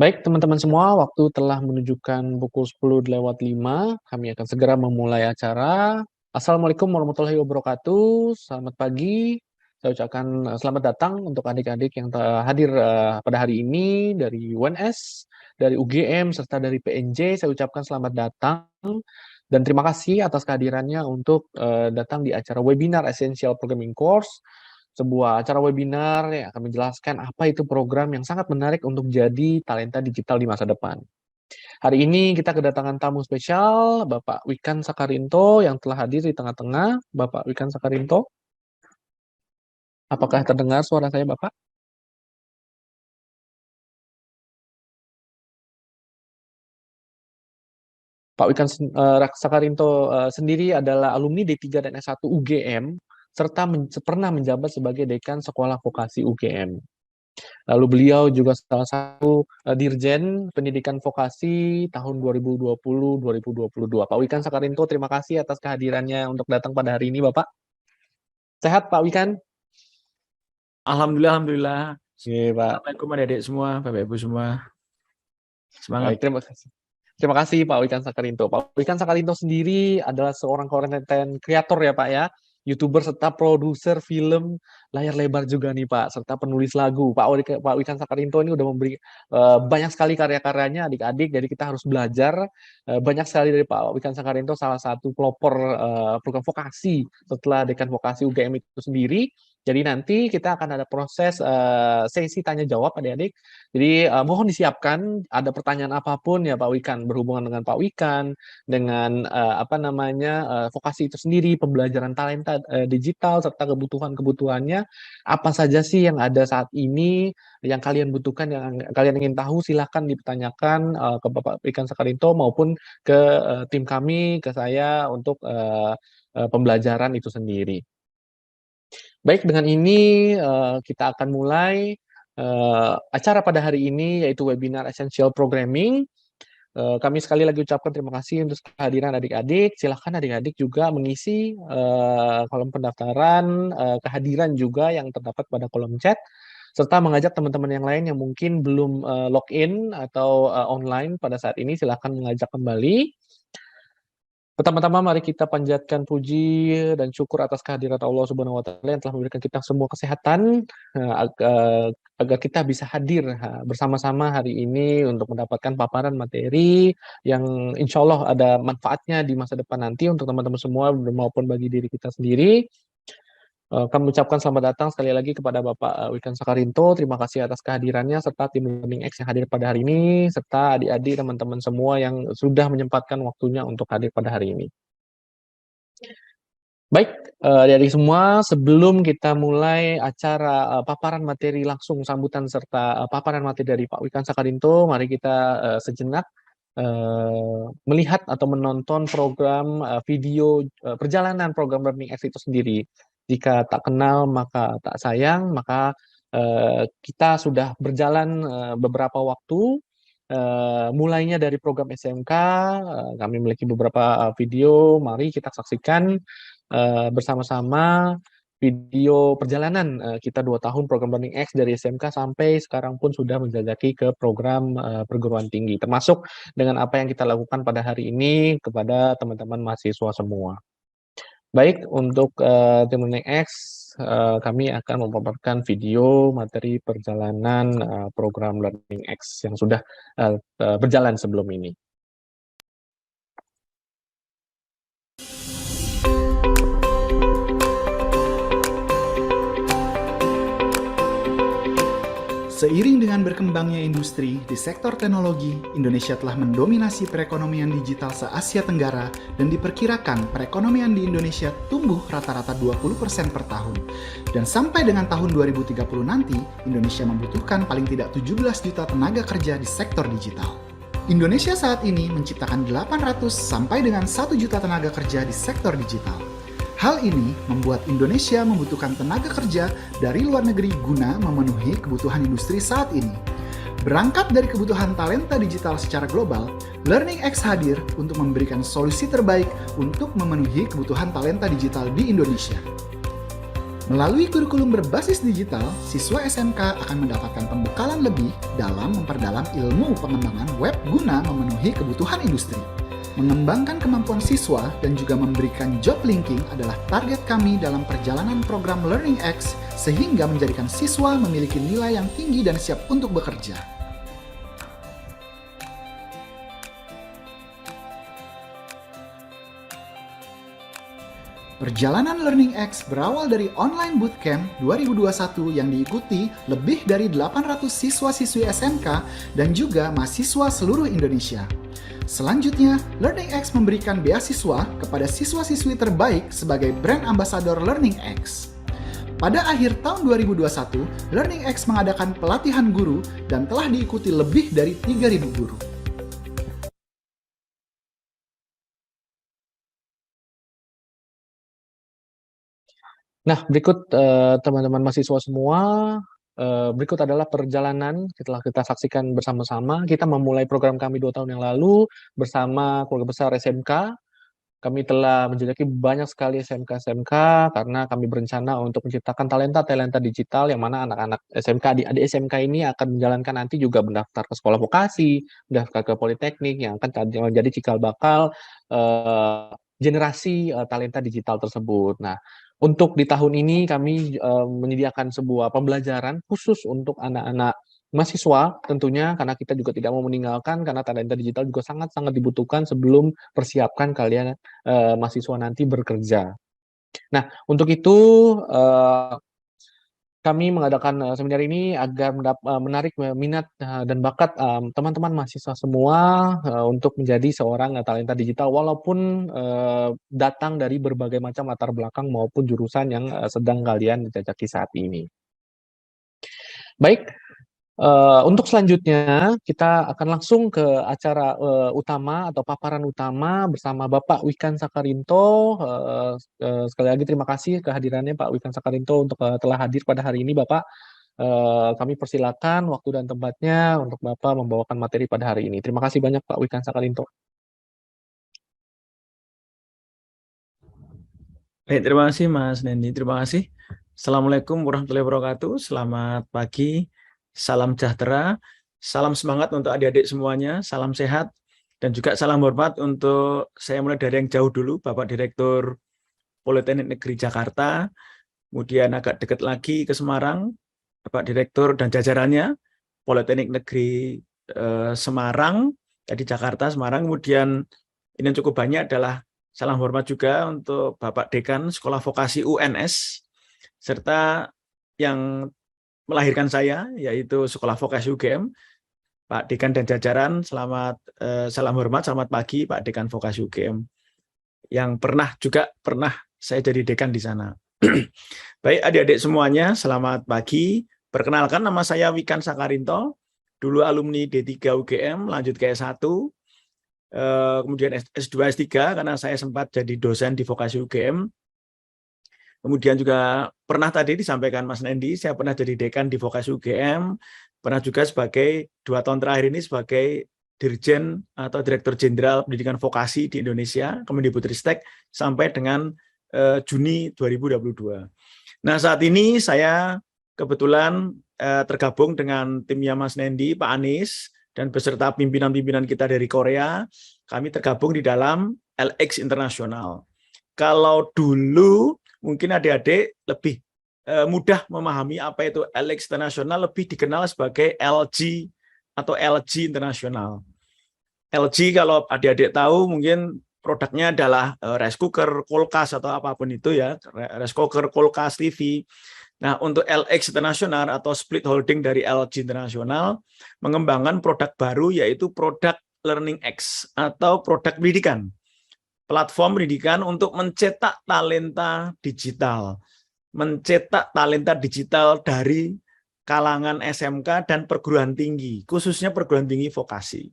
Baik, teman-teman semua, waktu telah menunjukkan pukul 10:05. Kami akan segera memulai acara. Assalamualaikum warahmatullahi wabarakatuh. Selamat pagi. Saya ucapkan selamat datang untuk adik-adik yang hadir pada hari ini dari UNS, dari UGM, serta dari PNJ. Saya ucapkan selamat datang dan terima kasih atas kehadirannya untuk datang di acara webinar Essential Programming Course, sebuah acara webinar yang akan menjelaskan apa itu program yang sangat menarik untuk jadi talenta digital di masa depan. Hari ini kita kedatangan tamu spesial, Bapak Wikan Sakarinto yang telah hadir di tengah-tengah. Bapak Wikan Sakarinto, apakah terdengar suara saya, Bapak? Pak Wikan Sakarinto sendiri adalah alumni D3 dan S1 UGM, serta pernah menjabat sebagai Dekan Sekolah Vokasi UGM. Lalu beliau juga salah satu Dirjen Pendidikan Vokasi tahun 2020-2022. Pak Wikan Sakarinto, terima kasih atas kehadirannya untuk datang pada hari ini, Bapak. Sehat, Pak Wikan? Alhamdulillah, alhamdulillah. Iya, Pak. Assalamualaikum adik-adik semua, Bapak Ibu semua. Semangat. Baik, terima kasih. Terima kasih Pak Wikan Sakarinto. Pak Wikan Sakarinto sendiri adalah seorang content creator ya Pak ya, YouTuber serta produser film layar lebar juga nih Pak, serta penulis lagu. Pak Wikan Sakarinto ini udah memberi banyak sekali karya-karyanya adik-adik, jadi kita harus belajar banyak sekali dari Pak Wikan Sakarinto, salah satu pelopor program vokasi setelah Dekan Vokasi UGM itu sendiri. Jadi nanti kita akan ada proses sesi tanya jawab adik-adik. Jadi mohon disiapkan ada pertanyaan apapun ya Pak Wikan berhubungan dengan Pak Wikan, dengan vokasi itu sendiri, pembelajaran talenta digital serta kebutuhan-kebutuhannya apa saja sih yang ada saat ini yang kalian butuhkan, yang kalian ingin tahu, silahkan dipertanyakan ke Bapak Wikan Sakarinto maupun ke tim kami, ke saya untuk pembelajaran itu sendiri. Baik, dengan ini kita akan mulai acara pada hari ini, yaitu webinar Essential Programming. Kami sekali lagi ucapkan terima kasih untuk kehadiran adik-adik. Silahkan adik-adik juga mengisi kolom pendaftaran, kehadiran juga yang terdapat pada kolom chat, serta mengajak teman-teman yang lain yang mungkin belum login atau online pada saat ini, silahkan mengajak kembali. Pertama-tama mari kita panjatkan puji dan syukur atas kehadirat Allah Subhanahu wa taala yang telah memberikan kita semua kesehatan agar kita bisa hadir bersama-sama hari ini untuk mendapatkan paparan materi yang insya Allah ada manfaatnya di masa depan nanti untuk teman-teman semua maupun bagi diri kita sendiri. Kami ucapkan selamat datang sekali lagi kepada Bapak Wikan Sakarinto. Terima kasih atas kehadirannya serta tim Learning X yang hadir pada hari ini, serta adik-adik teman-teman semua yang sudah menyempatkan waktunya untuk hadir pada hari ini. Baik, dari semua, sebelum kita mulai acara paparan materi langsung sambutan serta paparan materi dari Pak Wikan Sakarinto, mari kita sejenak melihat atau menonton program video perjalanan program Learning X itu sendiri. Jika tak kenal maka tak sayang, maka kita sudah berjalan beberapa waktu, mulainya dari program SMK, kami memiliki beberapa video, mari kita saksikan bersama-sama video perjalanan kita 2 tahun program Learning X dari SMK sampai sekarang pun sudah menjajaki ke program perguruan tinggi, termasuk dengan apa yang kita lakukan pada hari ini kepada teman-teman mahasiswa semua. Baik, untuk tim Learning X, kami akan memaparkan video materi perjalanan program Learning X yang sudah berjalan sebelum ini. Seiring dengan berkembangnya industri di sektor teknologi, Indonesia telah mendominasi perekonomian digital se-Asia Tenggara dan diperkirakan perekonomian di Indonesia tumbuh rata-rata 20% per tahun. Dan sampai dengan tahun 2030 nanti, Indonesia membutuhkan paling tidak 17 juta tenaga kerja di sektor digital. Indonesia saat ini menciptakan 800 sampai dengan 1 juta tenaga kerja di sektor digital. Hal ini membuat Indonesia membutuhkan tenaga kerja dari luar negeri guna memenuhi kebutuhan industri saat ini. Berangkat dari kebutuhan talenta digital secara global, Learning X hadir untuk memberikan solusi terbaik untuk memenuhi kebutuhan talenta digital di Indonesia. Melalui kurikulum berbasis digital, siswa SMK akan mendapatkan pembekalan lebih dalam memperdalam ilmu pengembangan web guna memenuhi kebutuhan industri. Mengembangkan kemampuan siswa dan juga memberikan job linking adalah target kami dalam perjalanan program Learning X sehingga menjadikan siswa memiliki nilai yang tinggi dan siap untuk bekerja. Perjalanan Learning X berawal dari Online Bootcamp 2021 yang diikuti lebih dari 800 siswa-siswi SMK dan juga mahasiswa seluruh Indonesia. Selanjutnya, Learning X memberikan beasiswa kepada siswa-siswi terbaik sebagai brand ambassador Learning X. Pada akhir tahun 2021, Learning X mengadakan pelatihan guru dan telah diikuti lebih dari 3.000 guru. Nah, berikut teman-teman mahasiswa semua, berikut adalah perjalanan setelah kita saksikan bersama-sama. Kita memulai program kami 2 tahun yang lalu bersama keluarga besar SMK. Kami telah menjajaki banyak sekali SMK-SMK karena kami berencana untuk menciptakan talenta-talenta digital yang mana anak-anak SMK, adik-adik SMK ini akan menjalankan nanti juga mendaftar ke sekolah vokasi, mendaftar ke politeknik yang akan menjadi cikal bakal generasi talenta digital tersebut. Nah, untuk di tahun ini kami menyediakan sebuah pembelajaran khusus untuk anak-anak mahasiswa tentunya karena kita juga tidak mau meninggalkan karena talenta digital juga sangat-sangat dibutuhkan sebelum persiapkan kalian mahasiswa nanti bekerja. Nah, untuk itu kami mengadakan seminar ini agar menarik minat dan bakat teman-teman mahasiswa semua untuk menjadi seorang talenta digital walaupun datang dari berbagai macam latar belakang maupun jurusan yang sedang kalian jajaki saat ini. Baik, untuk selanjutnya kita akan langsung ke acara utama atau paparan utama bersama Bapak Wikan Sakarinto. Sekali lagi terima kasih kehadirannya Pak Wikan Sakarinto untuk telah hadir pada hari ini Bapak. Kami persilakan waktu dan tempatnya untuk Bapak membawakan materi pada hari ini. Terima kasih banyak Pak Wikan Sakarinto. Baik, terima kasih Mas Nendi. Terima kasih. Assalamualaikum warahmatullahi wabarakatuh. Selamat pagi. Salam sejahtera. Salam semangat untuk adik-adik semuanya. Salam sehat. Dan juga salam hormat untuk saya mulai dari yang jauh dulu, Bapak Direktur Politeknik Negeri Jakarta. Kemudian agak dekat lagi ke Semarang, Bapak Direktur dan jajarannya Politeknik Negeri Semarang, tadi Jakarta, Semarang. Kemudian ini yang cukup banyak adalah salam hormat juga untuk Bapak Dekan Sekolah Vokasi UNS, serta yang melahirkan saya, yaitu Sekolah Vokasi UGM, Pak Dekan dan jajaran, salam hormat, selamat pagi Pak Dekan Vokasi UGM, yang pernah saya jadi dekan di sana. Baik adik-adik semuanya, selamat pagi. Perkenalkan, nama saya Wikan Sakarinto, dulu alumni D3 UGM, lanjut ke S1, kemudian S2, S3, karena saya sempat jadi dosen di Vokasi UGM. Kemudian juga pernah tadi disampaikan Mas Nendi, saya pernah jadi dekan di Vokasi UGM, pernah juga sebagai 2 tahun terakhir ini sebagai Dirjen atau Direktur Jenderal Pendidikan Vokasi di Indonesia, Kemendikbudristek, sampai dengan Juni 2022. Nah, saat ini saya kebetulan tergabung dengan timnya Mas Nendi, Pak Anies, dan beserta pimpinan-pimpinan kita dari Korea, kami tergabung di dalam LX Internasional. Kalau dulu mungkin adik-adik lebih mudah memahami apa itu LX Internasional, lebih dikenal sebagai LG atau LG Internasional. LG kalau adik-adik tahu mungkin produknya adalah rice cooker, kulkas atau apapun itu ya, rice cooker, kulkas, TV. Nah, untuk LX Internasional atau split holding dari LG Internasional mengembangkan produk baru yaitu produk Learning X atau produk pendidikan. Platform pendidikan untuk mencetak talenta digital. Mencetak talenta digital dari kalangan SMK dan perguruan tinggi, khususnya perguruan tinggi vokasi.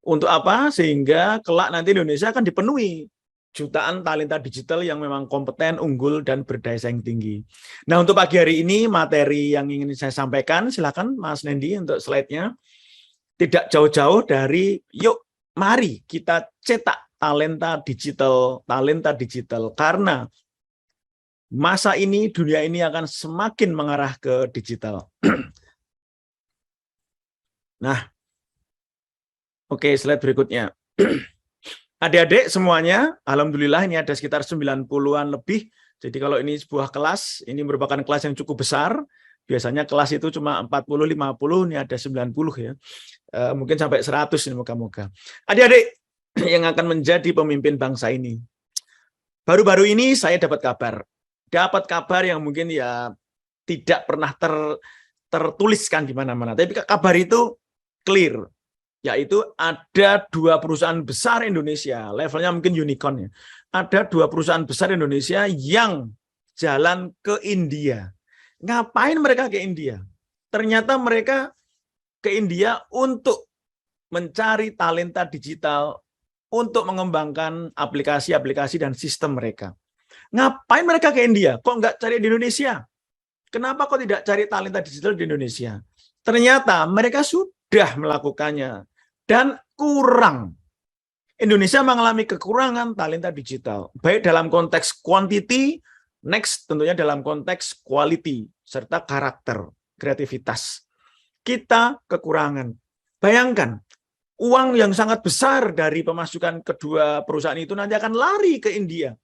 Untuk apa? Sehingga kelak nanti Indonesia akan dipenuhi jutaan talenta digital yang memang kompeten, unggul, dan berdaya saing tinggi. Nah, untuk pagi hari ini materi yang ingin saya sampaikan, silakan Mas Nendi untuk slide-nya. Tidak jauh-jauh dari, yuk mari kita cetak talenta digital, karena masa ini, dunia ini akan semakin mengarah ke digital. Nah, oke, slide berikutnya. Adik-adik semuanya, alhamdulillah ini ada sekitar 90-an lebih. Jadi kalau ini sebuah kelas, ini merupakan kelas yang cukup besar. Biasanya kelas itu cuma 40-50, ini ada 90 ya. Mungkin sampai 100 ini moga-moga. Adik-adik yang akan menjadi pemimpin bangsa ini. Baru-baru ini saya dapat kabar yang mungkin ya tidak pernah tertuliskan di mana-mana. Tapi kabar itu clear. Yaitu ada 2 perusahaan besar Indonesia, levelnya mungkin unicorn ya. Ada 2 perusahaan besar Indonesia yang jalan ke India. Ngapain mereka ke India? Ternyata mereka ke India untuk mencari talenta digital, untuk mengembangkan aplikasi-aplikasi dan sistem mereka. Ngapain mereka ke India? Kok nggak cari di Indonesia? Kenapa kok tidak cari talenta digital di Indonesia? Ternyata mereka sudah melakukannya. Dan kurang. Indonesia mengalami kekurangan talenta digital. Baik dalam konteks quantity, next tentunya dalam konteks quality, serta karakter, kreativitas. Kita kekurangan. Bayangkan, uang yang sangat besar dari pemasukan kedua perusahaan itu nanti akan lari ke India.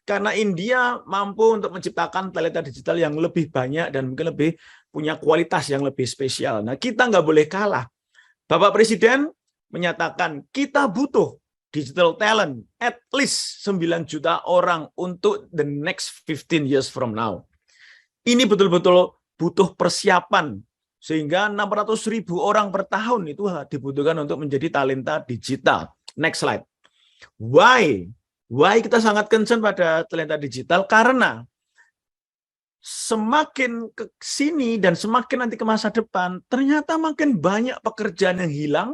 Karena India mampu untuk menciptakan talenta digital yang lebih banyak dan mungkin lebih punya kualitas yang lebih spesial. Nah, kita nggak boleh kalah. Bapak Presiden menyatakan kita butuh digital talent at least 9 juta orang untuk the next 15 years from now. Ini betul-betul butuh persiapan sehingga 600.000 orang per tahun itu dibutuhkan untuk menjadi talenta digital. Next slide. Why? Why kita sangat concern pada talenta digital? Karena semakin ke sini dan semakin nanti ke masa depan, ternyata makin banyak pekerjaan yang hilang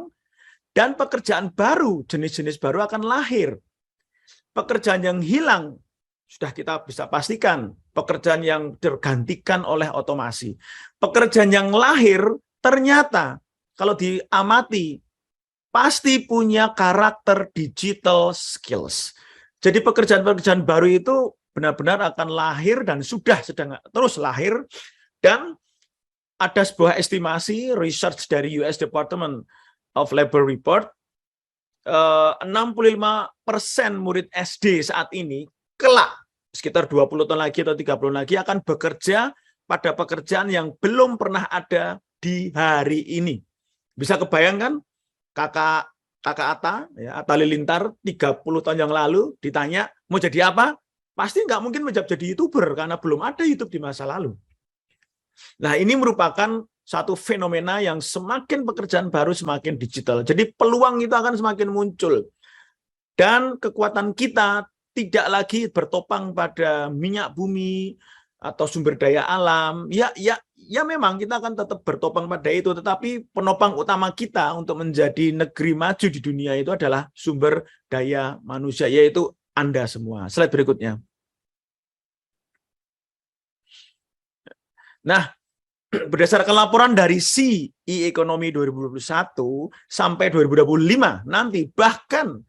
dan pekerjaan baru, jenis-jenis baru akan lahir. Pekerjaan yang hilang, sudah kita bisa pastikan, pekerjaan yang tergantikan oleh otomasi. Pekerjaan yang lahir, ternyata kalau diamati, pasti punya karakter digital skills. Jadi pekerjaan-pekerjaan baru itu benar-benar akan lahir dan sudah sedang terus lahir. Dan ada sebuah estimasi, research dari US Department of Labor Report, 65% murid SD saat ini kelak sekitar 20 tahun lagi atau 30 tahun lagi akan bekerja pada pekerjaan yang belum pernah ada di hari ini. Bisa kebayangkan kakak Atta, ya, Atta Lilintar 30 tahun yang lalu ditanya mau jadi apa? Pasti nggak mungkin menjadi YouTuber karena belum ada YouTube di masa lalu. Nah, ini merupakan satu fenomena yang semakin pekerjaan baru semakin digital. Jadi peluang itu akan semakin muncul. Dan kekuatan kita tidak lagi bertopang pada minyak bumi atau sumber daya alam. Ya memang kita akan tetap bertopang pada itu, tetapi penopang utama kita untuk menjadi negeri maju di dunia itu adalah sumber daya manusia, yaitu Anda semua. Slide berikutnya. Nah, berdasarkan laporan dari e-Economy 2021 sampai 2025, nanti bahkan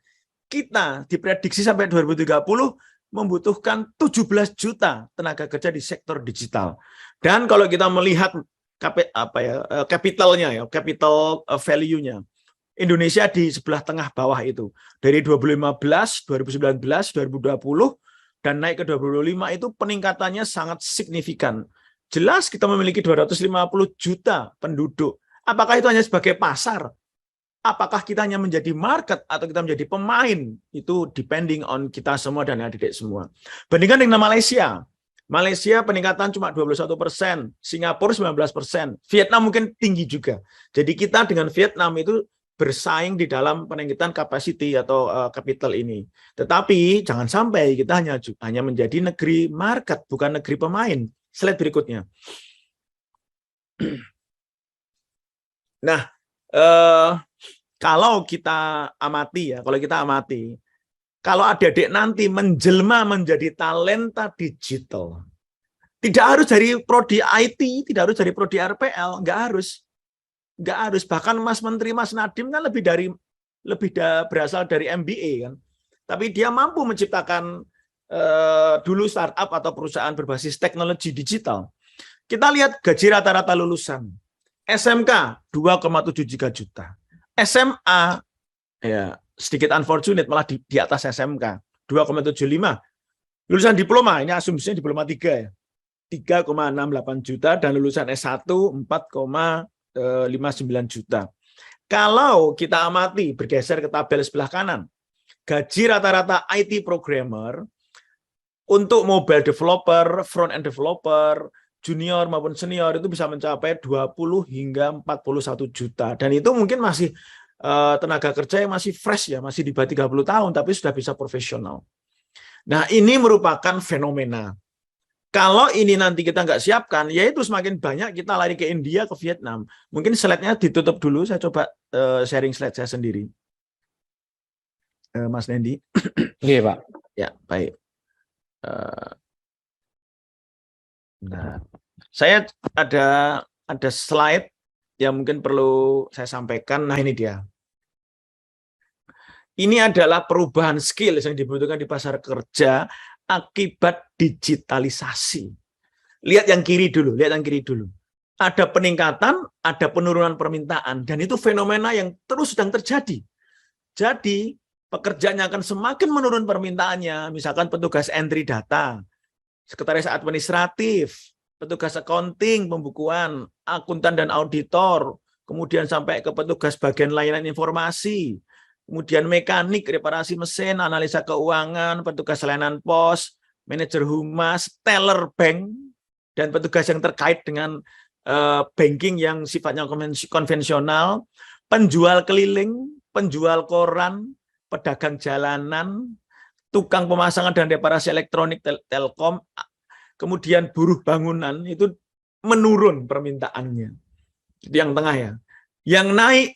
kita diprediksi sampai 2030 membutuhkan 17 juta tenaga kerja di sektor digital. Dan kalau kita melihat capital-nya, capital value-nya, Indonesia di sebelah tengah bawah itu. Dari 2015, 2019, 2020, dan naik ke 2025 itu peningkatannya sangat signifikan. Jelas kita memiliki 250 juta penduduk. Apakah itu hanya sebagai pasar? Apakah kita hanya menjadi market atau kita menjadi pemain? Itu depending on kita semua dan adik-adik semua. Bandingkan dengan Malaysia. Malaysia peningkatan cuma 21%, Singapura 19%, Vietnam mungkin tinggi juga. Jadi kita dengan Vietnam itu bersaing di dalam peningkatan capacity atau capital ini. Tetapi jangan sampai kita hanya menjadi negeri market, bukan negeri pemain. Slide berikutnya. Nah, kalau kita amati, kalau adik-adik nanti menjelma menjadi talenta digital, tidak harus dari prodi IT, tidak harus dari prodi RPL, nggak harus. Bahkan Mas Menteri, Mas Nadiem kan berasal dari MBA kan. Tapi dia mampu menciptakan dulu startup atau perusahaan berbasis teknologi digital, kita lihat gaji rata-rata lulusan. SMK 2,73 juta. SMA ya sedikit unfortunate malah di atas SMK 2,75. Lulusan diploma, ini asumsinya diploma 3 ya. 3,68 juta dan lulusan S1 4,59 juta. Kalau kita amati bergeser ke tabel sebelah kanan, gaji rata-rata IT programmer untuk mobile developer, front end developer, junior maupun senior itu bisa mencapai 20 hingga 41 juta. Dan itu mungkin masih tenaga kerja yang masih fresh ya, masih di bawah 30 tahun tapi sudah bisa profesional. Nah, ini merupakan fenomena. Kalau ini nanti kita nggak siapkan, yaitu semakin banyak kita lari ke India, ke Vietnam. Mungkin slide-nya ditutup dulu, saya coba sharing slide saya sendiri. Mas Nendi. Iya, Pak. Ya, baik. Nah, saya ada slide yang mungkin perlu saya sampaikan. Nah, ini dia. Ini adalah perubahan skill yang dibutuhkan di pasar kerja akibat digitalisasi. Lihat yang kiri dulu, Ada peningkatan, ada penurunan permintaan, dan itu fenomena yang terus sedang terjadi. Jadi, pekerjaannya akan semakin menurun permintaannya, misalkan petugas entry data, sekretaris administratif, petugas accounting, pembukuan, akuntan dan auditor, kemudian sampai ke petugas bagian layanan informasi, kemudian mekanik, reparasi mesin, analisa keuangan, petugas layanan pos, manajer humas, teller bank, dan petugas yang terkait dengan banking yang sifatnya konvensional, penjual keliling, penjual koran, pedagang jalanan, tukang pemasangan dan reparasi elektronik telkom, kemudian buruh bangunan, itu menurun permintaannya. Itu yang tengah ya. Yang naik,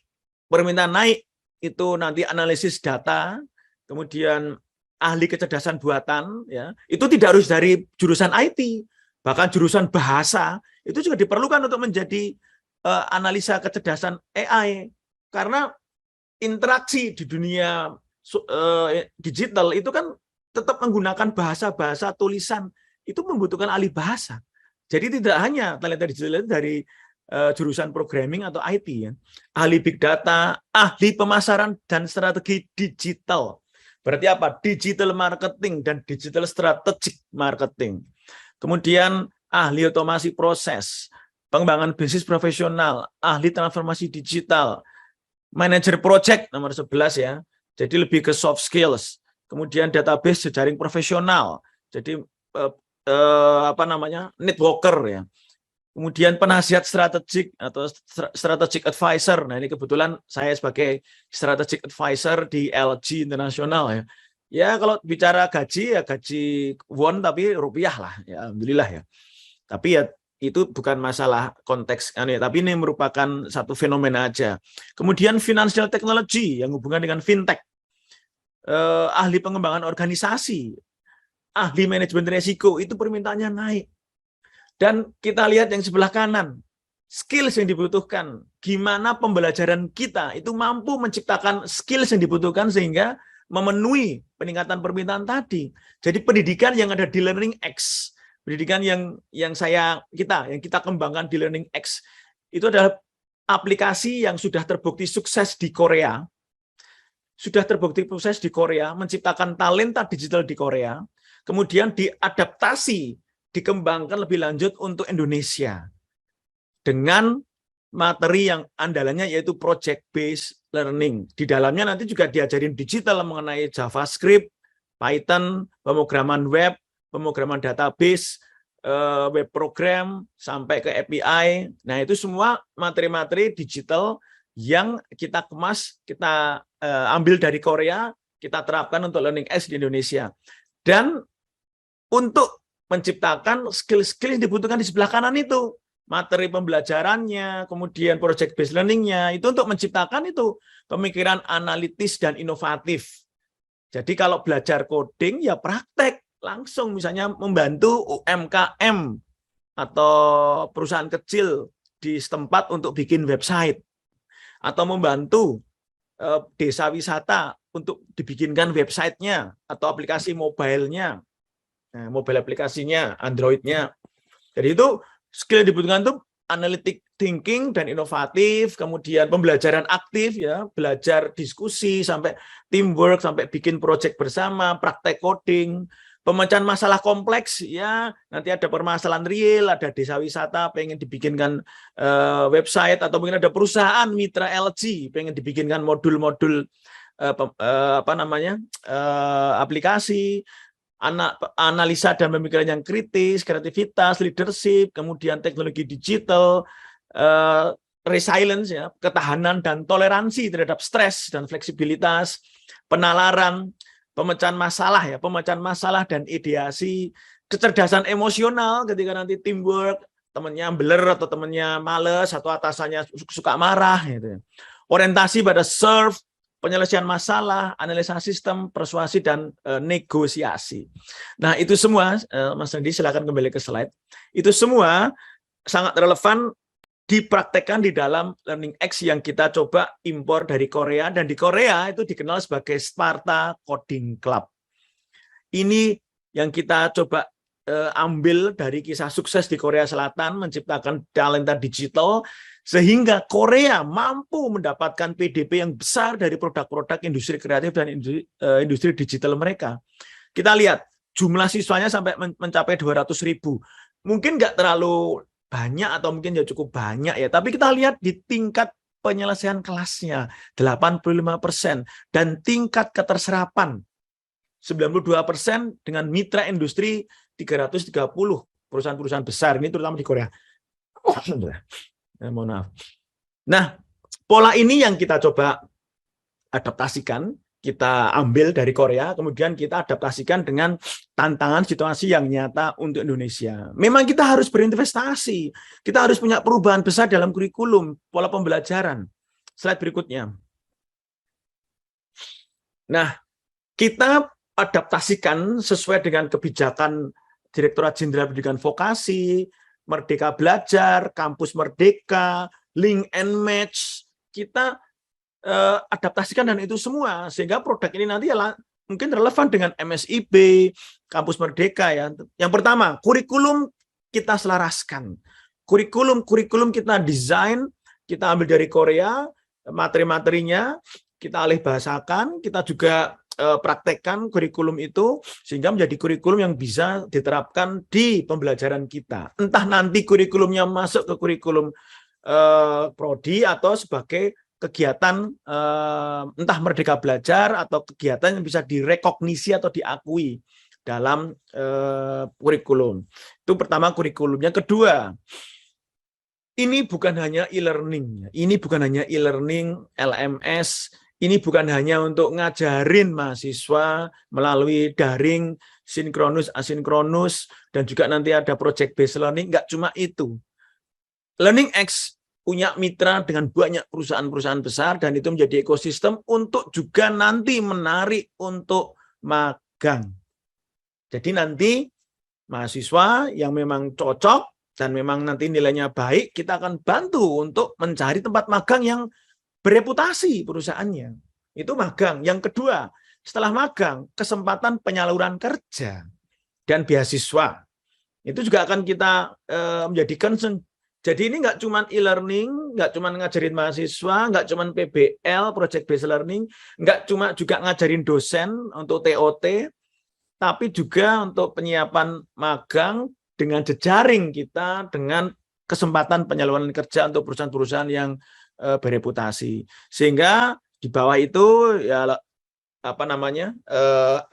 permintaan naik, itu nanti analisis data, kemudian ahli kecerdasan buatan, ya itu tidak harus dari jurusan IT, bahkan jurusan bahasa, itu juga diperlukan untuk menjadi analisa kecerdasan AI, karena interaksi di dunia digital itu kan tetap menggunakan bahasa-bahasa tulisan, itu membutuhkan ahli bahasa. Jadi tidak hanya talenta digital dari jurusan programming atau IT, ya. Ahli big data, ahli pemasaran dan strategi digital. Berarti apa? Digital marketing dan digital strategic marketing. Kemudian ahli otomasi proses, pengembangan bisnis profesional, ahli transformasi digital, manajer project nomor 11 ya. Jadi lebih ke soft skills. Kemudian database jejaring profesional. Jadi networker ya. Kemudian penasihat strategik atau strategic advisor. Nah, ini kebetulan saya sebagai strategic advisor di LG Internasional ya. Ya, kalau bicara gaji ya gaji won tapi rupiah lah ya, alhamdulillah ya. Tapi ya itu bukan masalah konteks tapi ini merupakan satu fenomena aja. Kemudian financial technology yang hubungan dengan fintech. Ahli pengembangan organisasi, ahli manajemen risiko, itu permintaannya naik. Dan kita lihat yang sebelah kanan, skills yang dibutuhkan, gimana pembelajaran kita itu mampu menciptakan skills yang dibutuhkan sehingga memenuhi peningkatan permintaan tadi. Jadi pendidikan yang ada di Learning X, pendidikan yang kita kembangkan di Learning X, itu adalah aplikasi yang sudah terbukti sukses di Korea, menciptakan talenta digital di Korea, kemudian diadaptasi, dikembangkan lebih lanjut untuk Indonesia dengan materi yang andalannya yaitu project based learning. Di dalamnya nanti juga diajarin digital mengenai JavaScript, Python, pemrograman web, pemrograman database, web program sampai ke API. Nah, itu semua materi-materi digital yang kita kemas, kita ambil dari Korea, kita terapkan untuk Learning X di Indonesia. Dan untuk menciptakan skill-skill yang dibutuhkan di sebelah kanan itu, materi pembelajarannya, kemudian project based learning-nya, itu untuk menciptakan itu pemikiran analitis dan inovatif. Jadi kalau belajar coding ya praktek langsung, misalnya membantu UMKM atau perusahaan kecil di setempat untuk bikin website, atau membantu desa wisata untuk dibikinkan websitenya atau aplikasi mobile-nya, Nah, mobile aplikasinya, Android-nya. Jadi itu skill yang dibutuhkan itu analytic thinking dan inovatif, kemudian pembelajaran aktif ya, belajar diskusi sampai teamwork, sampai bikin project bersama, praktek coding, pemecahan masalah kompleks ya, nanti ada permasalahan real, ada desa wisata pengen dibikinkan website, atau mungkin ada perusahaan mitra LG pengen dibikinkan modul-modul aplikasi, analisa dan pemikiran yang kritis, kreativitas, leadership, kemudian teknologi digital, resilience ya, ketahanan dan toleransi terhadap stres dan fleksibilitas, penalaran, pemecahan masalah dan ideasi, kecerdasan emosional ketika nanti teamwork, temannya beler atau temannya males atau atasannya suka marah gitu. Orientasi pada serve, penyelesaian masalah, analisa sistem, persuasi, dan negosiasi. Nah, itu semua, Mas Nandi, silakan kembali ke slide. Itu semua sangat relevan dipraktekkan di dalam Learning X yang kita coba impor dari Korea, dan di Korea itu dikenal sebagai Sparta Coding Club. Ini yang kita coba ambil dari kisah sukses di Korea Selatan, menciptakan talenta digital, sehingga Korea mampu mendapatkan PDB yang besar dari produk-produk industri kreatif dan industri digital mereka. Kita lihat jumlah siswanya sampai mencapai 200.000. Mungkin nggak terlalu banyak atau mungkin ya cukup banyak ya, tapi kita lihat di tingkat penyelesaian kelasnya 85% dan tingkat keterserapan 92% dengan mitra industri 330 perusahaan-perusahaan besar, ini terutama di Korea. Mohon maaf. Nah, pola ini yang kita coba adaptasikan, kita ambil dari Korea, kemudian kita adaptasikan dengan tantangan situasi yang nyata untuk Indonesia. Memang kita harus berinvestasi, kita harus punya perubahan besar dalam kurikulum, pola pembelajaran. Slide berikutnya. Nah, kita adaptasikan sesuai dengan kebijakan Direktorat Jenderal Pendidikan Vokasi, Merdeka Belajar, Kampus Merdeka, Link and Match. Kita adaptasikan dan itu semua, sehingga produk ini nanti mungkin relevan dengan MSIB, Kampus Merdeka ya. Yang pertama, kurikulum kita selaraskan. Kurikulum kita desain, kita ambil dari Korea, materi-materinya kita alih bahasakan, kita juga praktekkan kurikulum itu sehingga menjadi kurikulum yang bisa diterapkan di pembelajaran kita. Entah nanti kurikulumnya masuk ke kurikulum prodi atau sebagai kegiatan entah Merdeka Belajar atau kegiatan yang bisa direkognisi atau diakui dalam kurikulum. Itu pertama kurikulumnya. Kedua, ini bukan hanya e-learning, ini bukan hanya e-learning LMS. Ini bukan hanya untuk ngajarin mahasiswa melalui daring, sinkronus, asinkronus, dan juga nanti ada project based learning, nggak cuma itu. Learning X punya mitra dengan banyak perusahaan-perusahaan besar, dan itu menjadi ekosistem untuk juga nanti menarik untuk magang. Jadi nanti mahasiswa yang memang cocok, dan memang nanti nilainya baik, kita akan bantu untuk mencari tempat magang yang bereputasi perusahaannya. Itu magang. Yang kedua, setelah magang, kesempatan penyaluran kerja dan beasiswa. Itu juga akan kita menjadi concern. Jadi ini nggak cuma e-learning, nggak cuma ngajarin mahasiswa, nggak cuma PBL, project based learning, nggak cuma juga ngajarin dosen untuk TOT, tapi juga untuk penyiapan magang dengan jejaring kita dengan kesempatan penyaluran kerja untuk perusahaan-perusahaan yang bereputasi. Sehingga di bawah itu ya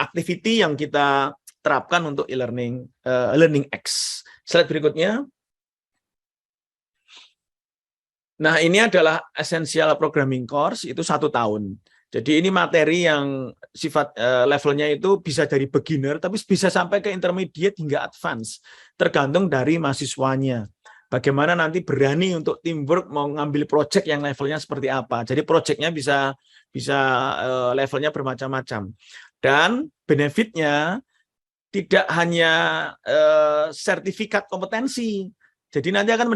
activity yang kita terapkan untuk e-learning, Learning X. Slide berikutnya. Nah, ini adalah essential programming course, itu 1 tahun. Jadi ini materi yang sifat levelnya itu bisa dari beginner, tapi bisa sampai ke intermediate hingga advance, tergantung dari mahasiswanya. Bagaimana nanti berani untuk teamwork mau ngambil project yang levelnya seperti apa. Jadi projectnya bisa levelnya bermacam-macam. Dan benefitnya tidak hanya sertifikat kompetensi. Jadi nanti akan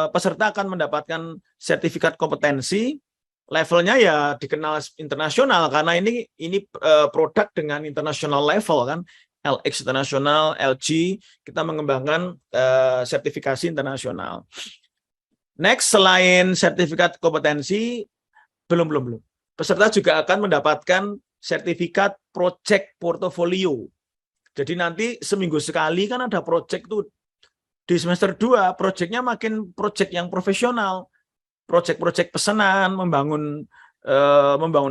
peserta akan mendapatkan sertifikat kompetensi, levelnya ya dikenal internasional karena ini produk dengan international level kan. LX internasional, LG, kita mengembangkan sertifikasi internasional. Next, selain sertifikat kompetensi, belum. Peserta juga akan mendapatkan sertifikat project portfolio. Jadi nanti seminggu sekali kan ada project tuh. Di semester 2, projectnya makin project yang profesional. Project-project pesanan, membangun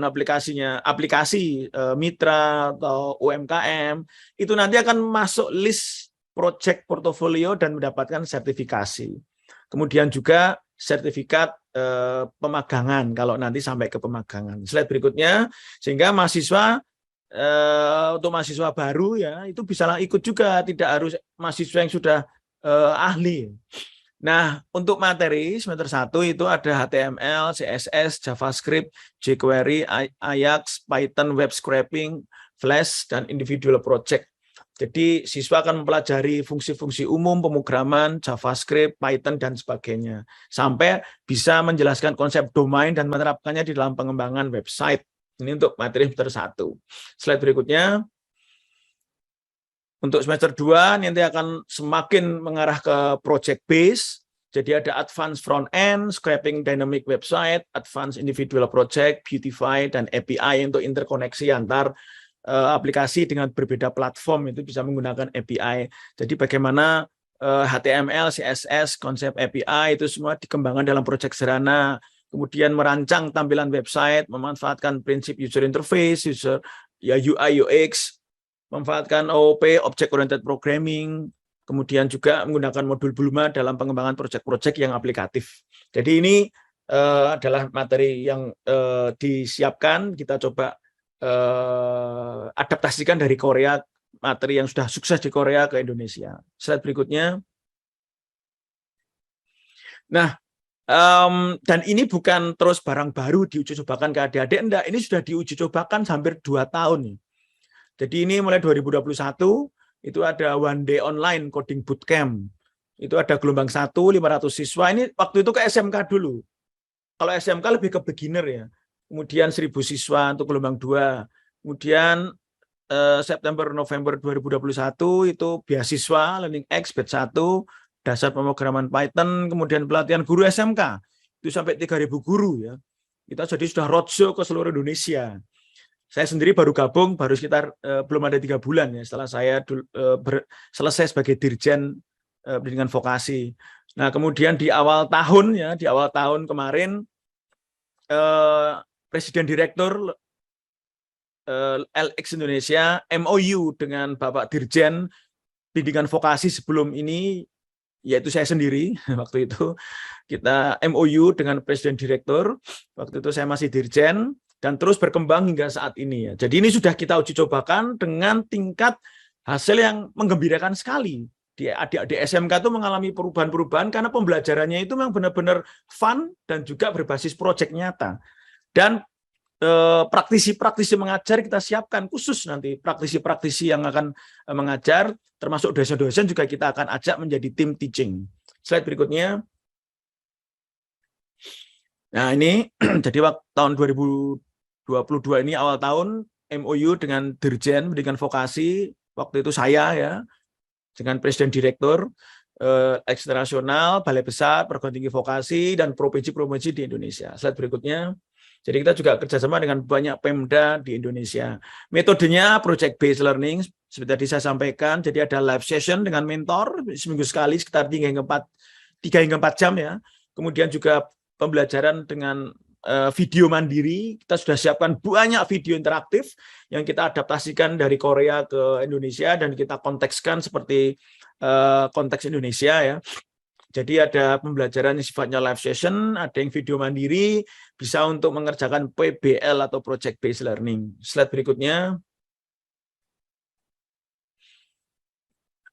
aplikasi mitra atau UMKM, itu nanti akan masuk list project portfolio dan mendapatkan sertifikasi. Kemudian juga sertifikat pemagangan kalau nanti sampai ke pemagangan. Slide berikutnya, sehingga mahasiswa untuk mahasiswa baru ya itu bisa ikut juga, tidak harus mahasiswa yang sudah ahli. Nah, untuk materi semester 1 itu ada HTML, CSS, JavaScript, jQuery, Ajax, Python, web scraping, Flash, dan individual project. Jadi siswa akan mempelajari fungsi-fungsi umum, pemrograman, JavaScript, Python, dan sebagainya. Sampai bisa menjelaskan konsep domain dan menerapkannya di dalam pengembangan website. Ini untuk materi semester 1. Slide berikutnya. Untuk semester 2 nanti akan semakin mengarah ke project base. Jadi ada advanced front end, scraping dynamic website, advanced individual project, beautify, dan API untuk interkoneksi antar aplikasi dengan berbeda platform, itu bisa menggunakan API. Jadi bagaimana HTML, CSS, konsep API itu semua dikembangkan dalam project sederhana. Kemudian merancang tampilan website, memanfaatkan prinsip user interface, UI, UX, memanfaatkan OOP, Object Oriented Programming, kemudian juga menggunakan modul Bluma dalam pengembangan proyek-proyek yang aplikatif. Jadi ini adalah materi yang disiapkan, kita coba adaptasikan dari Korea, materi yang sudah sukses di Korea ke Indonesia. Slide berikutnya. Nah, dan ini bukan terus barang baru diuji cobakan ke adik-adik, enggak, ini sudah diuji cobakan hampir 2 tahun nih. Jadi ini mulai 2021 itu ada one day online coding bootcamp. Itu ada gelombang 1 500 siswa. Ini waktu itu ke SMK dulu. Kalau SMK lebih ke beginner ya. Kemudian 1000 siswa untuk gelombang 2. Kemudian September November 2021 itu beasiswa Learning X batch 1, dasar pemrograman Python, kemudian pelatihan guru SMK. Itu sampai 3.000 guru ya. Kita jadi sudah roadshow ke seluruh Indonesia. Saya sendiri baru gabung, baru sekitar belum ada 3 bulan ya setelah saya selesai sebagai Dirjen Pendidikan Vokasi. Nah, kemudian di awal tahun kemarin Presiden Direktur LX Indonesia MOU dengan Bapak Dirjen Pendidikan Vokasi sebelum ini, yaitu saya sendiri waktu itu kita MOU dengan Presiden Direktur. Waktu itu saya masih Dirjen. Dan terus berkembang hingga saat ini ya. Jadi ini sudah kita uji cobakan dengan tingkat hasil yang menggembirakan sekali. Di adik-adik SMK itu mengalami perubahan-perubahan karena pembelajarannya itu memang benar-benar fun dan juga berbasis proyek nyata. Dan praktisi-praktisi mengajar kita siapkan khusus nanti praktisi-praktisi yang akan mengajar, termasuk dosen-dosen juga kita akan ajak menjadi tim teaching. Slide berikutnya. Nah ini jadi waktu tahun 2022 ini awal tahun MOU dengan Dirjen Pendidikan Vokasi, waktu itu saya ya, dengan Presiden Direktur internasional, Balai Besar, Perguruan Tinggi Vokasi, dan provinsi-provinsi di Indonesia. Slide berikutnya. Jadi kita juga kerjasama dengan banyak Pemda di Indonesia. Metodenya project based learning, seperti tadi saya sampaikan, jadi ada live session dengan mentor, seminggu sekali sekitar 3 hingga 4 jam ya. Kemudian juga pembelajaran dengan video mandiri, kita sudah siapkan banyak video interaktif yang kita adaptasikan dari Korea ke Indonesia dan kita kontekskan seperti konteks Indonesia ya. Jadi ada pembelajaran yang sifatnya live session, ada yang video mandiri, bisa untuk mengerjakan PBL atau project based learning. Slide berikutnya.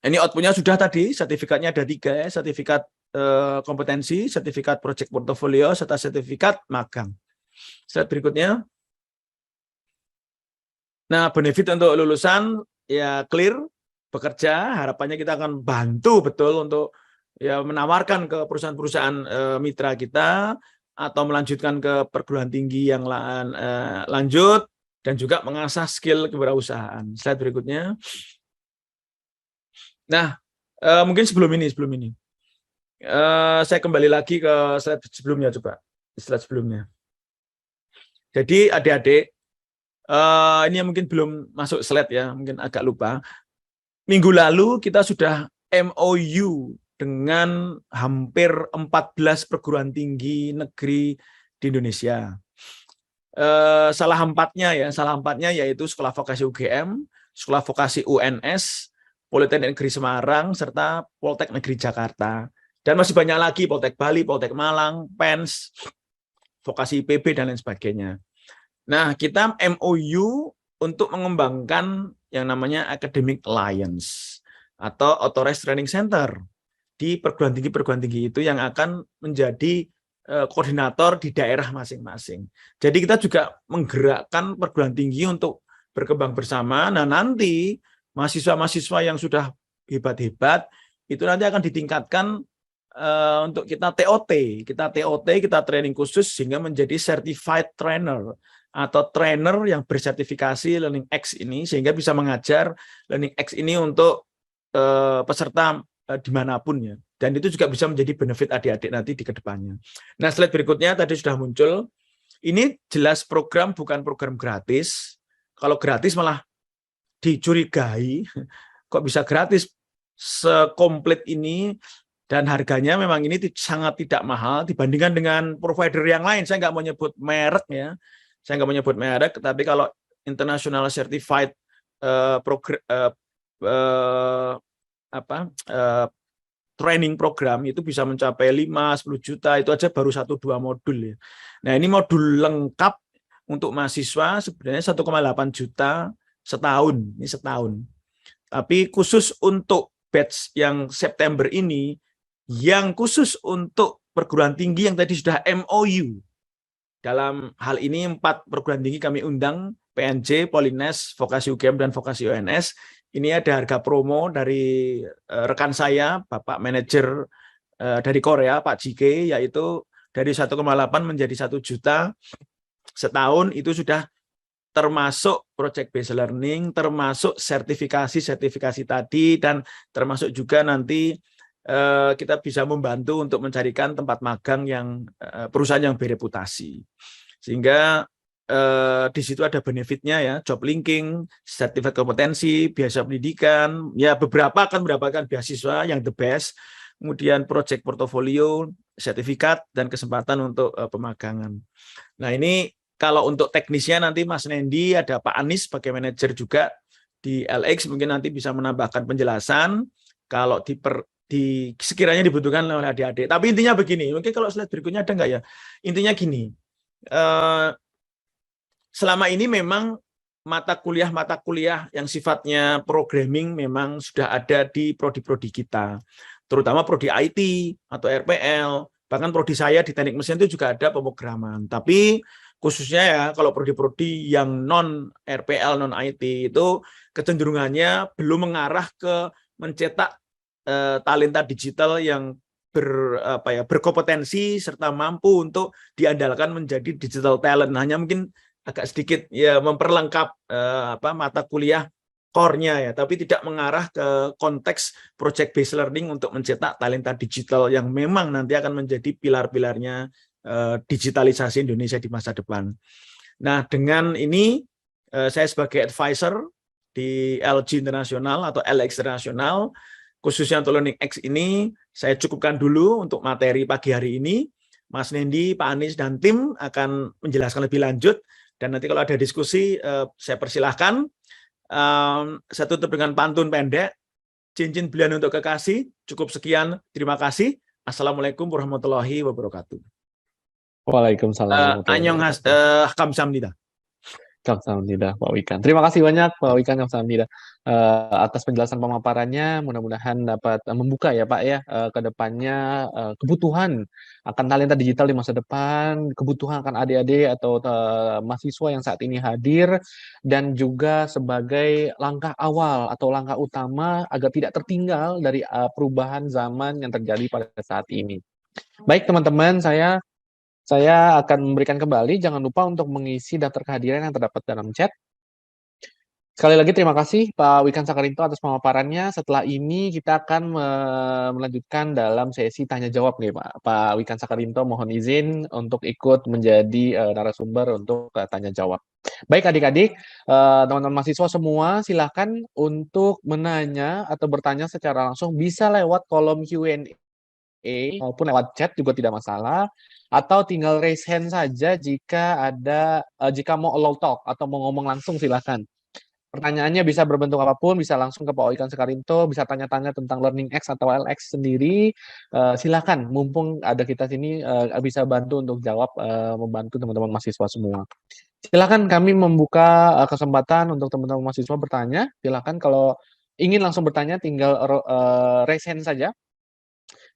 Ini outputnya sudah tadi, sertifikatnya ada 3 ya, sertifikat kompetensi, sertifikat project portfolio, serta sertifikat magang. Slide berikutnya. Nah, benefit untuk lulusan ya clear, bekerja, harapannya kita akan bantu betul untuk ya menawarkan ke perusahaan-perusahaan mitra kita atau melanjutkan ke perguruan tinggi yang lanjut dan juga mengasah skill kewirausahaan. Slide berikutnya. Nah, mungkin sebelum ini. Saya kembali lagi ke slide sebelumnya, coba. Slide sebelumnya. Jadi adik-adik, ini yang mungkin belum masuk slide ya, mungkin agak lupa. Minggu lalu kita sudah MOU dengan hampir 14 perguruan tinggi negeri di Indonesia. Salah empatnya yaitu Sekolah Vokasi UGM, Sekolah Vokasi UNS, Politeknik Negeri Semarang, serta Poltek Negeri Jakarta. Dan masih banyak lagi, Poltek Bali, Poltek Malang, PENS, Vokasi IPB, dan lain sebagainya. Nah, kita MOU untuk mengembangkan yang namanya Academic Alliance atau Authorized Training Center di perguruan tinggi itu yang akan menjadi koordinator di daerah masing-masing. Jadi kita juga menggerakkan perguruan tinggi untuk berkembang bersama. Nah, nanti mahasiswa-mahasiswa yang sudah hebat-hebat itu nanti akan ditingkatkan untuk kita TOT. Kita training khusus sehingga menjadi certified trainer atau trainer yang bersertifikasi Learning X ini sehingga bisa mengajar Learning X ini untuk peserta dimanapun ya. Dan itu juga bisa menjadi benefit adik-adik nanti di kedepannya. Nah, slide berikutnya tadi sudah muncul. Ini jelas program bukan program gratis. Kalau gratis malah dicurigai. Kok bisa gratis sekomplit ini? Dan harganya memang ini sangat tidak mahal dibandingkan dengan provider yang lain. Saya nggak mau nyebut merek ya. Tapi kalau international certified training program itu bisa mencapai 5-10 juta, itu aja baru 1-2 modul ya. Nah, ini modul lengkap untuk mahasiswa sebenarnya 1,8 juta setahun, ini setahun. Tapi khusus untuk batch yang September ini, yang khusus untuk perguruan tinggi yang tadi sudah MOU. Dalam hal ini 4 perguruan tinggi kami undang, PNJ, Polines, Vokasi UGM, dan Vokasi UNS. Ini ada harga promo dari rekan saya, Bapak Manajer dari Korea, Pak Jike, yaitu dari 1,8 menjadi 1 juta setahun, itu sudah termasuk project based learning, termasuk sertifikasi tadi, dan termasuk juga nanti kita bisa membantu untuk mencarikan tempat magang yang perusahaan yang bereputasi. Sehingga di situ ada benefitnya ya, job linking, sertifikat kompetensi, biaya pendidikan, ya beberapa akan mendapatkan beasiswa yang the best, kemudian project portofolio, sertifikat, dan kesempatan untuk pemagangan. Nah, ini kalau untuk teknisnya nanti Mas Nendi, ada Pak Anies sebagai manajer juga di LX, mungkin nanti bisa menambahkan penjelasan kalau sekiranya dibutuhkan oleh adik-adik. Tapi intinya begini, mungkin kalau slide berikutnya ada nggak ya? Intinya gini, selama ini memang mata kuliah yang sifatnya programming memang sudah ada di prodi-prodi kita, terutama prodi IT atau RPL, bahkan prodi saya di teknik mesin itu juga ada pemrograman. Tapi khususnya ya kalau prodi-prodi yang non RPL, non IT itu kecenderungannya belum mengarah ke mencetak talenta digital yang berkompetensi serta mampu untuk diandalkan menjadi digital talent. Hanya mungkin agak sedikit ya memperlengkap mata kuliah core-nya ya, tapi tidak mengarah ke konteks project based learning untuk mencetak talenta digital yang memang nanti akan menjadi pilar-pilarnya digitalisasi Indonesia di masa depan. Nah, dengan ini saya sebagai advisor di LG Internasional atau LX Internasional, khususnya untuk Learning X ini, saya cukupkan dulu untuk materi pagi hari ini. Mas Nendi, Pak Anies, dan tim akan menjelaskan lebih lanjut. Dan nanti kalau ada diskusi, saya persilahkan. Saya tutup dengan pantun pendek. Cincin belian untuk kekasih. Cukup sekian. Terima kasih. Assalamualaikum warahmatullahi wabarakatuh. Waalaikumsalam. Kamsahamnida. Kamsahamnida, Pak Wikan. Terima kasih banyak Pak Wikan, Kamsahamnida, atas penjelasan pemaparannya. Mudah-mudahan dapat membuka ya Pak ya ke depannya kebutuhan akan talenta digital di masa depan, kebutuhan akan adik-adik atau mahasiswa yang saat ini hadir, dan juga sebagai langkah awal atau langkah utama agar tidak tertinggal dari perubahan zaman yang terjadi pada saat ini. Baik teman-teman, saya akan memberikan kembali, jangan lupa untuk mengisi daftar kehadiran yang terdapat dalam chat. Sekali lagi terima kasih Pak Wikan Sakarinto atas pemaparannya. Setelah ini kita akan melanjutkan dalam sesi tanya jawab nih Pak. Pak Wikan Sakarinto mohon izin untuk ikut menjadi narasumber untuk tanya jawab. Baik adik-adik, teman-teman mahasiswa semua silakan untuk menanya atau bertanya secara langsung bisa lewat kolom Q&A maupun lewat chat juga tidak masalah, atau tinggal raise hand saja jika mau allow talk atau mau ngomong langsung silakan. Pertanyaannya bisa berbentuk apapun, bisa langsung ke Pak Wikan Sakarinto, bisa tanya-tanya tentang Learning X atau LX sendiri. Silakan, mumpung ada kita sini bisa bantu untuk jawab, membantu teman-teman mahasiswa semua. Silakan kami membuka kesempatan untuk teman-teman mahasiswa bertanya. Silakan kalau ingin langsung bertanya tinggal raise hand saja.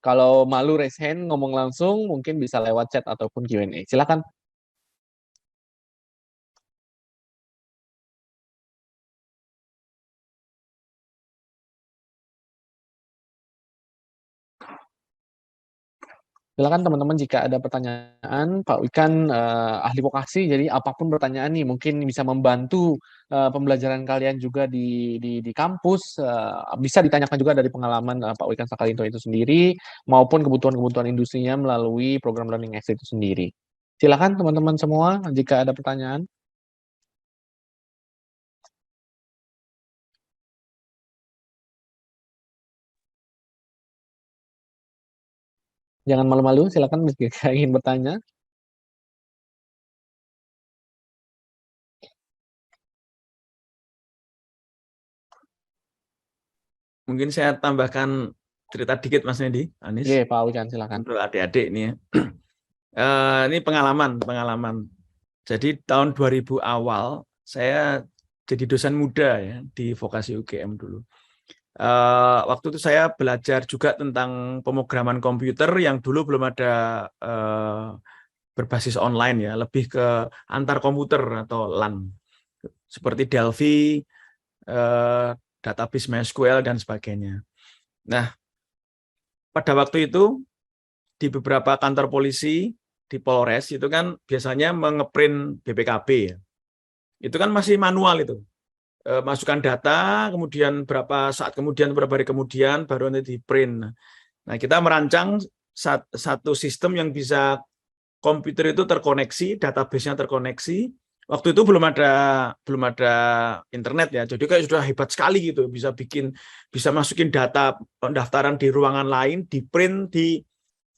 Kalau malu raise hand ngomong langsung mungkin bisa lewat chat ataupun Q&A. Silakan. Silakan teman-teman jika ada pertanyaan, Pak Wikan ahli vokasi, jadi apapun pertanyaan nih mungkin bisa membantu pembelajaran kalian juga di kampus, bisa ditanyakan juga dari pengalaman Pak Wikan Sakarinto itu sendiri, maupun kebutuhan-kebutuhan industrinya melalui program Learning X itu sendiri. Silakan teman-teman semua jika ada pertanyaan. Jangan malu-malu, silakan jika ingin bertanya. Mungkin saya tambahkan cerita dikit Mas Nendi, Anis. Oke, Pak Wikan silakan. Untuk adik-adik nih ya. Ini pengalaman. Jadi tahun 2000 awal saya jadi dosen muda ya di vokasi UGM dulu. Waktu itu saya belajar juga tentang pemrograman komputer yang dulu belum ada berbasis online ya, lebih ke antar komputer atau LAN seperti Delphi, database MySQL dan sebagainya. Nah, pada waktu itu di beberapa kantor polisi di Polres itu kan biasanya mengeprint BPKB ya. Itu kan masih manual itu. Masukkan data, kemudian berapa saat kemudian, beberapa hari kemudian baru nanti di print. Nah, kita merancang satu sistem yang bisa komputer itu terkoneksi, database-nya terkoneksi. Waktu itu belum ada internet ya, jadi kayak sudah hebat sekali gitu, bisa masukin data pendaftaran di ruangan lain, di print di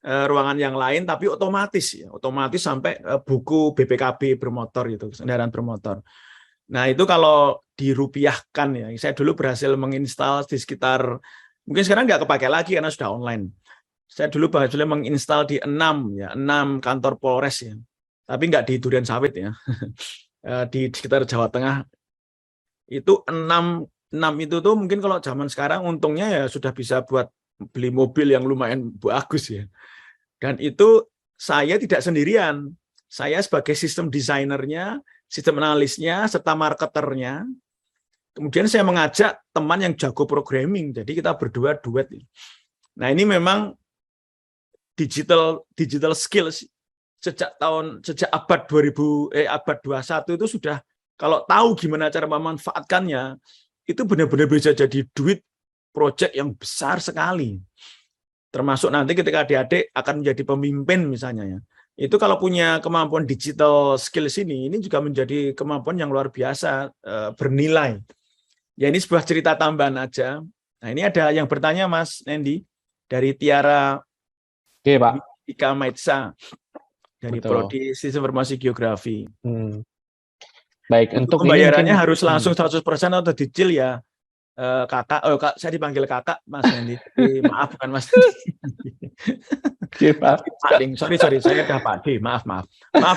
ruangan yang lain, tapi otomatis sampai buku BPKB bermotor itu, kendaraan bermotor. Nah itu kalau dirupiahkan ya, saya dulu berhasil menginstal di sekitar, mungkin sekarang nggak kepakai lagi karena sudah online. Saya dulu berhasil menginstal di 6 kantor Polres ya, tapi nggak di Durian Sawit ya, di sekitar Jawa Tengah. Itu 6 itu tuh mungkin kalau zaman sekarang untungnya ya sudah bisa buat beli mobil yang lumayan bagus ya. Dan itu saya tidak sendirian. Saya sebagai sistem desainernya, sistem analisnya, serta marketernya. Kemudian saya mengajak teman yang jago programming. Jadi kita berdua duet. Nah ini memang digital skills sejak abad 21 itu sudah, kalau tahu gimana cara memanfaatkannya, itu benar-benar bisa jadi duit proyek yang besar sekali. Termasuk nanti ketika adik-adik akan menjadi pemimpin misalnya ya. Itu kalau punya kemampuan digital skills ini juga menjadi kemampuan yang luar biasa, bernilai. Ya ini sebuah cerita tambahan aja. Nah ini ada yang bertanya Mas Nendi, dari Tiara Ika Maitsa, dari Prodi Sistem Informasi Geografi. Baik, untuk pembayarannya ini harus langsung 100% atau dicil ya? Kak, saya dipanggil kakak, Mas Nendi. Maaf, bukan Mas Nendi. Sorry, saya udah Pak D. Maaf,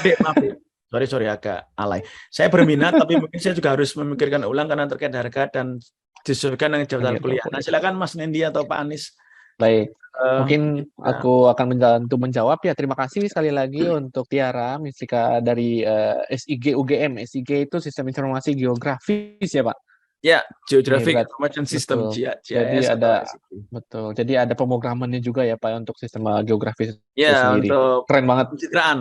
Dek. Sorry, agak alay. Saya berminat, tapi mungkin saya juga harus memikirkan ulang karena terkait harga dan disesuaikan dengan jabatan kuliah. Nah, silakan Mas Nendi atau Pak Anis. Baik, mungkin aku akan membantu menjawab ya. Terima kasih sekali lagi untuk Tiara Mistika dari SIG UGM. SIG itu Sistem Informasi Geografis ya Pak? Ya, Geographic Information System. Jadi ada pemrogramannya juga ya Pak untuk sistem geografis ya, sendiri. Untuk keren banget.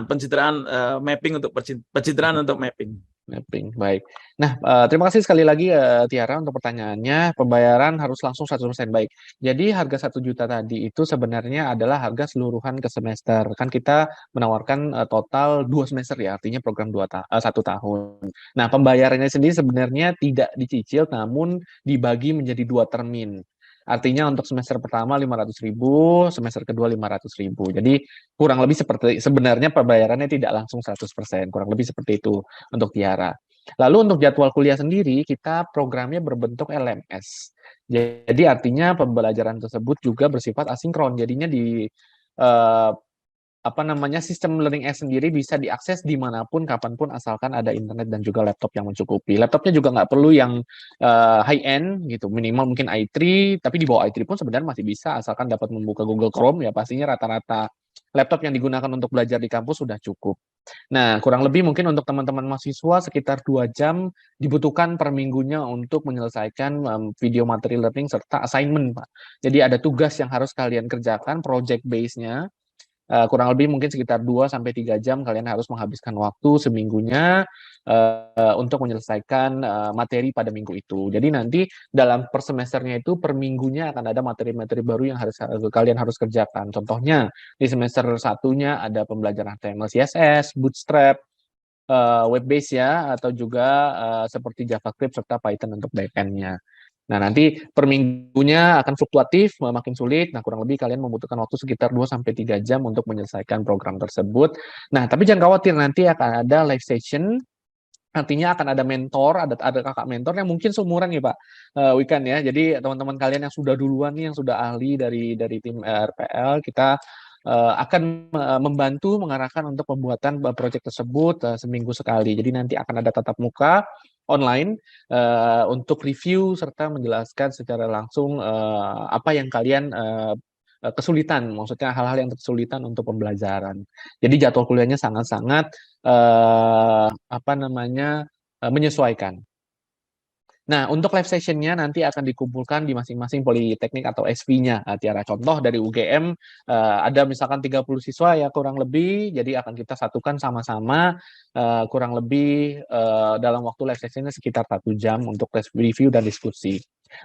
Pencitraan mapping untuk pencitraan untuk mapping. Mapping, baik. Nah, terima kasih sekali lagi Tiara untuk pertanyaannya. Pembayaran harus langsung 100% baik. Jadi harga 1 juta tadi itu sebenarnya adalah harga seluruhan ke semester. Kan kita menawarkan total 2 semester ya, artinya program 1 tahun. Nah, pembayarannya sendiri sebenarnya tidak dicicil, namun dibagi menjadi 2 termin. Artinya untuk semester pertama 500.000, semester kedua 500.000. Jadi kurang lebih seperti sebenarnya pembayarannya tidak langsung 100%, kurang lebih seperti itu untuk Tiara. Lalu untuk jadwal kuliah sendiri, kita programnya berbentuk LMS. Jadi artinya pembelajaran tersebut juga bersifat asinkron. Jadinya di sistem learning S sendiri bisa diakses dimanapun, kapanpun, asalkan ada internet dan juga laptop yang mencukupi. Laptopnya juga nggak perlu yang high end gitu, minimal mungkin i3, tapi di bawah i3 pun sebenarnya masih bisa, asalkan dapat membuka Google Chrome, ya pastinya rata-rata laptop yang digunakan untuk belajar di kampus sudah cukup. Nah, kurang lebih mungkin untuk teman-teman mahasiswa sekitar 2 jam dibutuhkan per minggunya untuk menyelesaikan video materi learning serta assignment, Pak. Jadi ada tugas yang harus kalian kerjakan, project base-nya, kurang lebih mungkin sekitar 2-3 jam kalian harus menghabiskan waktu seminggunya untuk menyelesaikan materi pada minggu itu. Jadi nanti dalam per semesternya itu per minggunya akan ada materi-materi baru yang kalian harus kerjakan. Contohnya di semester 1-nya ada pembelajaran HTML, CSS, Bootstrap, web base ya, atau juga seperti JavaScript serta Python untuk backend-nya. Nah, nanti per minggunya akan fluktuatif, makin sulit. Nah, kurang lebih kalian membutuhkan waktu sekitar 2-3 jam untuk menyelesaikan program tersebut. Nah, tapi jangan khawatir, nanti akan ada live session, artinya akan ada mentor, ada kakak mentor yang mungkin seumuran nih Pak Wikan ya. Jadi teman-teman kalian yang sudah duluan nih, yang sudah ahli dari tim RPL, kita akan membantu mengarahkan untuk pembuatan proyek tersebut seminggu sekali. Jadi nanti akan ada tatap muka online untuk review serta menjelaskan secara langsung apa yang kalian kesulitan, maksudnya hal-hal yang kesulitan untuk pembelajaran. Jadi jadwal kuliahnya sangat-sangat menyesuaikan. Nah, untuk live session-nya nanti akan dikumpulkan di masing-masing politeknik atau SV-nya. Tiara, contoh dari UGM ada misalkan 30 siswa ya kurang lebih, jadi akan kita satukan sama-sama kurang lebih dalam waktu live session-nya sekitar 1 jam untuk review dan diskusi.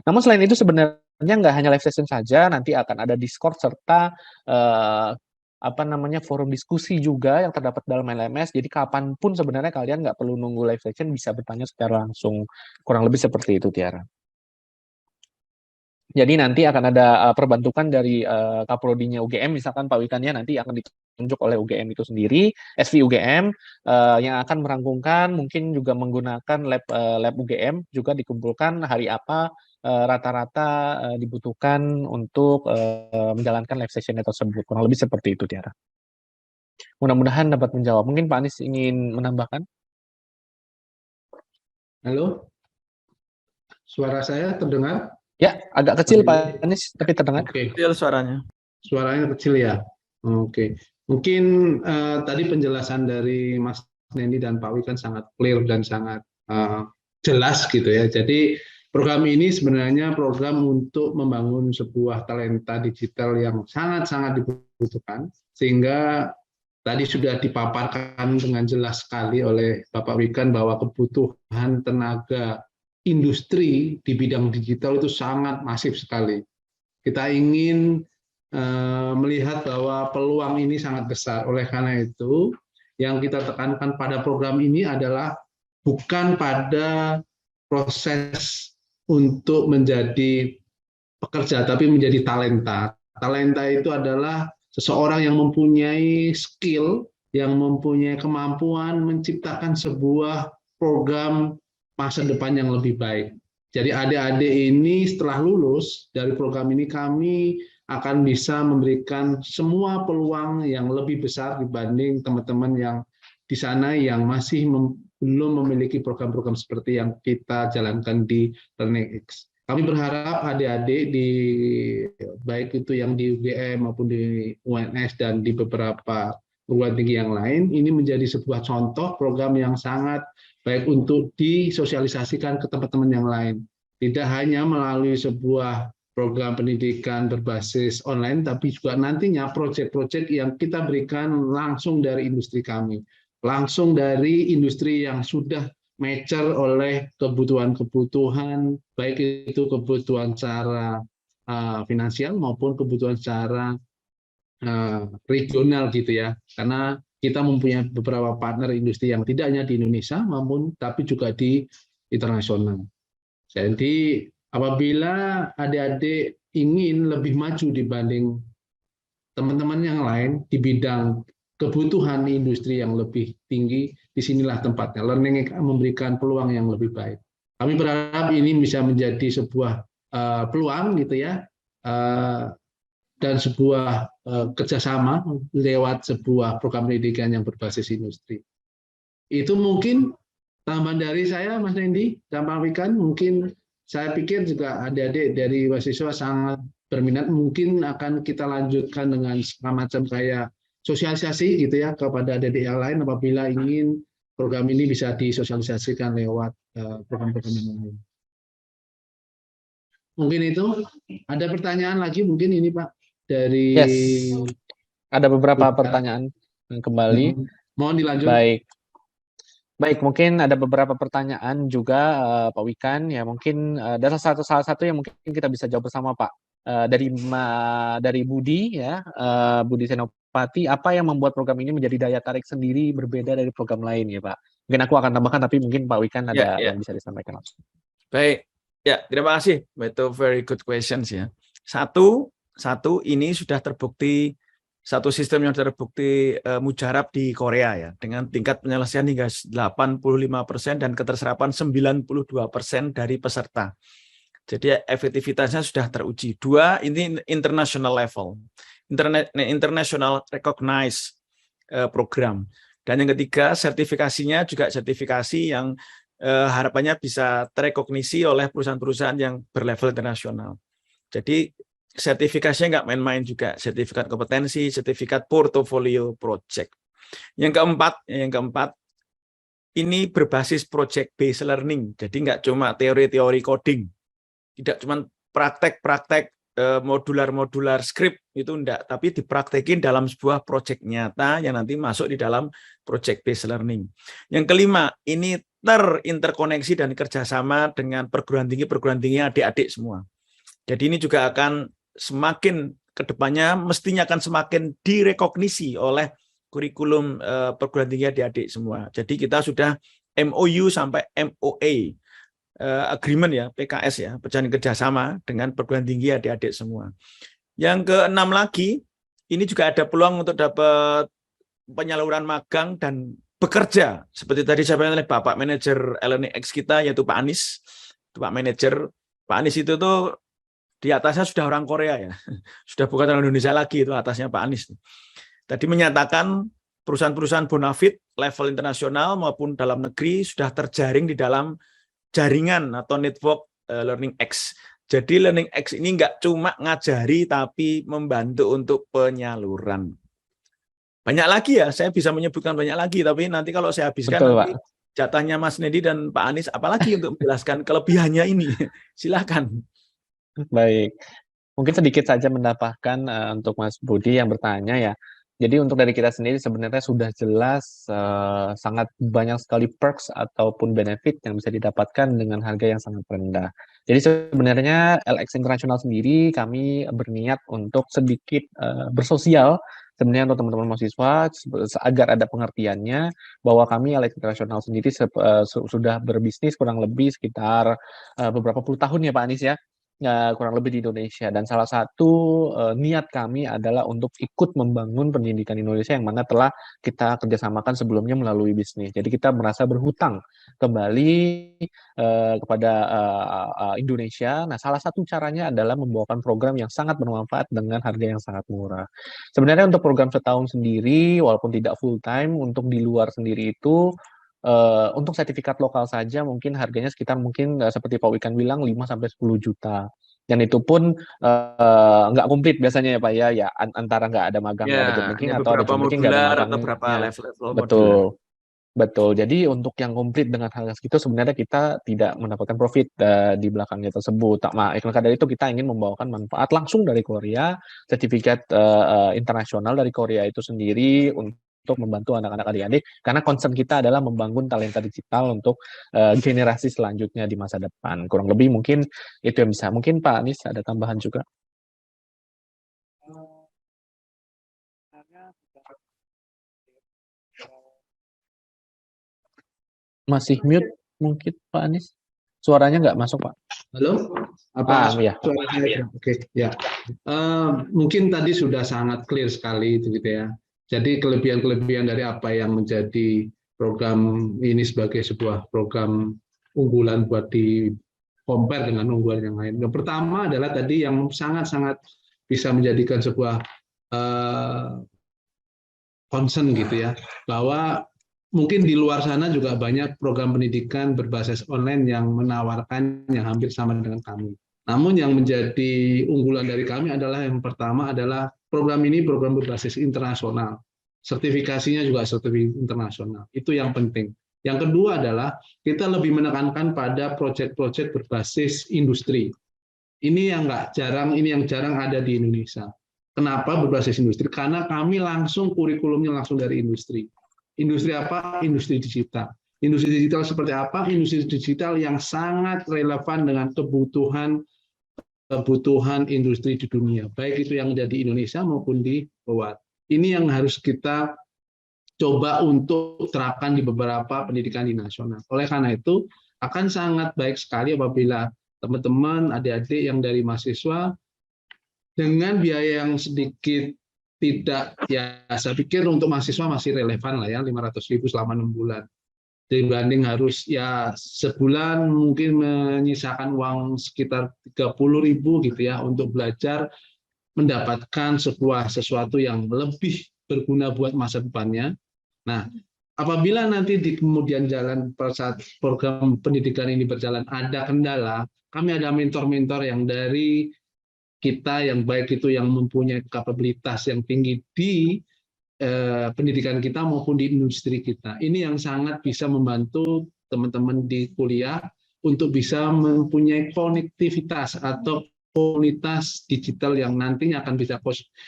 Namun selain itu sebenarnya nggak hanya live session saja, nanti akan ada Discord serta forum diskusi juga yang terdapat dalam LMS. Jadi kapanpun sebenarnya kalian nggak perlu nunggu live session, bisa bertanya secara langsung. Kurang lebih seperti itu, Tiara. Jadi nanti akan ada perbantukan dari Kaprodinya UGM, misalkan Pak Wikannya nanti akan ditunjuk oleh UGM itu sendiri, SV UGM yang akan merangkumkan, mungkin juga menggunakan lab UGM, juga dikumpulkan hari apa rata-rata dibutuhkan untuk menjalankan live session tersebut. Kurang lebih seperti itu, Tiara. Mudah-mudahan dapat menjawab. Mungkin Pak Anies ingin menambahkan? Halo? Suara saya terdengar? Ya, agak kecil Pak Anies, tapi terdengar. Oke. Kecil suaranya. Suaranya kecil ya? Oke. Mungkin tadi penjelasan dari Mas Nendi dan Pak Wikan sangat clear dan sangat jelas gitu ya. Jadi program ini sebenarnya program untuk membangun sebuah talenta digital yang sangat-sangat dibutuhkan, sehingga tadi sudah dipaparkan dengan jelas sekali oleh Bapak Wikan bahwa kebutuhan tenaga industri di bidang digital itu sangat masif sekali. Kita ingin melihat bahwa peluang ini sangat besar. Oleh karena itu, yang kita tekankan pada program ini adalah bukan pada proses untuk menjadi pekerja, tapi menjadi talenta. Talenta itu adalah seseorang yang mempunyai skill, yang mempunyai kemampuan menciptakan sebuah program masa depan yang lebih baik. Jadi adik-adik ini setelah lulus dari program ini, kami akan bisa memberikan semua peluang yang lebih besar dibanding teman-teman yang di sana yang masih belum memiliki program-program seperti yang kita jalankan di LearningX. Kami berharap adik-adik baik itu yang di UGM maupun di UNS dan di beberapa perguruan tinggi yang lain, ini menjadi sebuah contoh program yang sangat baik untuk disosialisasikan ke teman-teman yang lain. Tidak hanya melalui sebuah program pendidikan berbasis online, tapi juga nantinya proyek-proyek yang kita berikan langsung dari industri kami, langsung dari industri yang sudah mature oleh kebutuhan-kebutuhan, baik itu kebutuhan secara finansial maupun kebutuhan secara regional gitu ya. Karena kita mempunyai beberapa partner industri yang tidak hanya di Indonesia maupun tapi juga di internasional. Jadi apabila adik-adik ingin lebih maju dibanding teman-teman yang lain di bidang kebutuhan industri yang lebih tinggi, disinilah tempatnya. Learning memberikan peluang yang lebih baik. Kami berharap ini bisa menjadi sebuah peluang gitu ya, dan sebuah kerjasama lewat sebuah program pendidikan yang berbasis industri. Itu mungkin tambahan dari saya, Mas Nendi dan Pak Wikan. Mungkin saya pikir juga adik-adik dari mahasiswa sangat berminat. Mungkin akan kita lanjutkan dengan semacam kayak sosialisasi gitu ya kepada adik-adik yang lain apabila ingin program ini bisa disosialisasikan lewat program-program yang lain. Mungkin itu. Ada pertanyaan lagi mungkin ini Pak dari. Yes. Ada beberapa pertanyaan kembali. Mohon dilanjut. Baik, mungkin ada beberapa pertanyaan juga Pak Wikan ya, mungkin ada salah satu yang mungkin kita bisa jawab bersama Pak. Dari Budi ya, Budi Senopati, apa yang membuat program ini menjadi daya tarik sendiri berbeda dari program lain ya Pak? Mungkin aku akan tambahkan tapi mungkin Pak Wikan ada yang bisa disampaikan langsung. Baik, ya terima kasih. Itu very good questions ya. Satu ini sudah terbukti, satu sistem yang terbukti mujarab di Korea ya, dengan tingkat penyelesaian hingga 85% dan keterserapan 92% dari peserta. Jadi efektivitasnya sudah teruji. Dua, ini international level, international recognized program. Dan yang ketiga, sertifikasinya juga sertifikasi yang harapannya bisa terekognisi oleh perusahaan-perusahaan yang berlevel internasional. Jadi sertifikasinya nggak main-main juga, sertifikat kompetensi, sertifikat portfolio project. Yang keempat, ini berbasis project based learning, jadi nggak cuma teori-teori coding, tidak cuma praktek-praktek modular script itu enggak, tapi dipraktekin dalam sebuah project nyata yang nanti masuk di dalam project based learning. Yang kelima, ini interkoneksi dan kerjasama dengan perguruan tinggi adik-adik semua. Jadi ini juga akan semakin kedepannya mestinya akan semakin direkognisi oleh kurikulum perguruan tinggi adik-adik semua. Jadi kita sudah MOU sampai MOA agreement ya, PKS ya, perjanjian kerjasama dengan perguruan tinggi adik-adik semua. Yang keenam lagi, ini juga ada peluang untuk dapat penyaluran magang dan bekerja. Seperti tadi saya oleh Bapak Manajer LNX kita yaitu Pak Anies, Pak Manajer. Pak Anies itu tuh di atasnya sudah orang Korea ya, sudah bukan orang Indonesia lagi, itu atasnya Pak Anies. Tadi menyatakan perusahaan-perusahaan bonafit level internasional maupun dalam negeri sudah terjaring di dalam jaringan atau network Learning X. Jadi Learning X ini nggak cuma ngajari tapi membantu untuk penyaluran. Banyak lagi ya, saya bisa menyebutkan banyak lagi, tapi nanti kalau saya habiskan nanti jatahnya Mas Nendi dan Pak Anies apalagi untuk menjelaskan kelebihannya ini. Silakan. Baik, mungkin sedikit saja menambahkan untuk Mas Budi yang bertanya ya. Jadi untuk dari kita sendiri sebenarnya sudah jelas sangat banyak sekali perks ataupun benefit yang bisa didapatkan dengan harga yang sangat rendah. Jadi sebenarnya LX International sendiri kami berniat untuk sedikit bersosial sebenarnya untuk teman-teman mahasiswa agar ada pengertiannya bahwa kami LX International sendiri sudah berbisnis kurang lebih sekitar beberapa puluh tahun ya Pak Anies ya. Kurang lebih di Indonesia, dan salah satu niat kami adalah untuk ikut membangun pendidikan Indonesia yang mana telah kita kerjasamakan sebelumnya melalui bisnis. Jadi kita merasa berhutang kembali kepada Indonesia. Nah, salah satu caranya adalah membawakan program yang sangat bermanfaat dengan harga yang sangat murah. Sebenarnya untuk program setahun sendiri, walaupun tidak full time, untuk di luar sendiri itu untuk sertifikat lokal saja mungkin harganya sekitar mungkin seperti Pak Wikan bilang 5-10 juta. Dan itu pun nggak komplit biasanya ya Pak ya antara nggak ada magang, nggak ada job making, atau ada job making nggak ada magang. Atau berapa level Betul. Jadi untuk yang komplit dengan harga segitu sebenarnya kita tidak mendapatkan profit di belakangnya tersebut. Maka dari itu kita ingin membawakan manfaat langsung dari Korea, sertifikat internasional dari Korea itu sendiri untuk membantu anak-anak adik-adik, karena concern kita adalah membangun talenta digital untuk generasi selanjutnya di masa depan. Kurang lebih mungkin itu yang bisa. Mungkin Pak Anies ada tambahan juga? Masih mute mungkin Pak Anies? Suaranya nggak masuk, Pak. Halo, apa ya. suara saya? Oke, ya. Mungkin tadi sudah sangat clear sekali itu gitu ya. Jadi kelebihan-kelebihan dari apa yang menjadi program ini sebagai sebuah program unggulan buat di compare dengan unggulan yang lain. Yang pertama adalah tadi yang sangat-sangat bisa menjadikan sebuah concern gitu ya, bahwa mungkin di luar sana juga banyak program pendidikan berbasis online yang menawarkan yang hampir sama dengan kami. Namun yang menjadi unggulan dari kami adalah yang pertama adalah program ini program berbasis internasional. Sertifikasinya juga sertifikasi internasional. Itu yang penting. Yang kedua adalah kita lebih menekankan pada proyek-proyek berbasis industri. Ini yang jarang ada di Indonesia. Kenapa berbasis industri? Karena kami langsung kurikulumnya langsung dari industri. Industri apa? Industri digital. Industri digital seperti apa? Industri digital yang sangat relevan dengan kebutuhan industri di dunia, baik itu yang ada di Indonesia maupun di luar. Ini yang harus kita coba untuk terapkan di beberapa pendidikan di nasional. Oleh karena itu, akan sangat baik sekali apabila teman-teman, adik-adik yang dari mahasiswa dengan biaya yang sedikit tidak, ya saya pikir untuk mahasiswa masih relevan lah ya, 500.000 selama 6 bulan. Dibanding harus ya sebulan mungkin menyisakan uang sekitar 30.000 gitu ya untuk belajar, mendapatkan sesuatu yang lebih berguna buat masa depannya. Nah, apabila nanti di kemudian jalan saat program pendidikan ini berjalan ada kendala, kami ada mentor-mentor yang dari kita yang baik itu yang mempunyai kapabilitas yang tinggi di pendidikan kita maupun di industri kita. Ini yang sangat bisa membantu teman-teman di kuliah untuk bisa mempunyai konektivitas atau komunitas digital yang nantinya akan bisa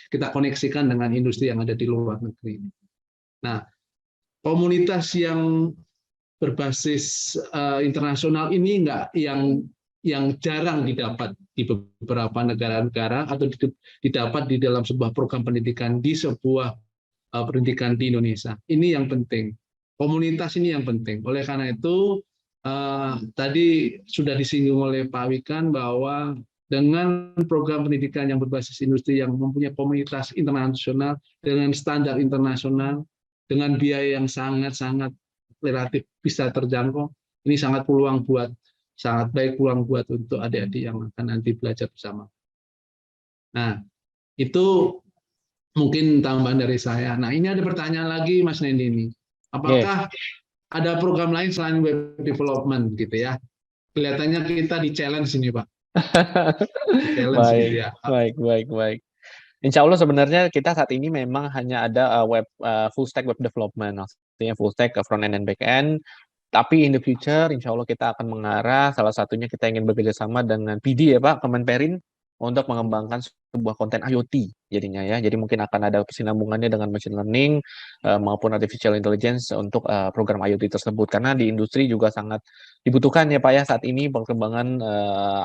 kita koneksikan dengan industri yang ada di luar negeri. Nah, komunitas yang berbasis internasional ini enggak yang jarang didapat di beberapa negara-negara atau didapat di dalam sebuah program pendidikan di sebuah pendidikan di Indonesia. Ini yang penting. Komunitas ini yang penting. Oleh karena itu, tadi sudah disinggung oleh Pak Wikan bahwa dengan program pendidikan yang berbasis industri yang mempunyai komunitas internasional dengan standar internasional, dengan biaya yang sangat-sangat relatif bisa terjangkau, ini sangat baik peluang buat untuk adik-adik yang akan nanti belajar bersama. Nah, itu mungkin tambahan dari saya. Nah, ini ada pertanyaan lagi, Mas Nendi ini. Apakah ada program lain selain web development, gitu ya? Kelihatannya kita di challenge ini, Pak. Baik. Insya Allah sebenarnya kita saat ini memang hanya ada full stack web development, maksudnya full stack front end dan back end. Tapi in the future, insya Allah kita akan mengarah, salah satunya kita ingin bekerja sama dengan PD ya Pak, Kemenperin, untuk mengembangkan sebuah konten IoT jadinya ya. Jadi mungkin akan ada kesinambungannya dengan machine learning maupun artificial intelligence untuk program IoT tersebut. Karena di industri juga sangat dibutuhkan ya Pak ya saat ini perkembangan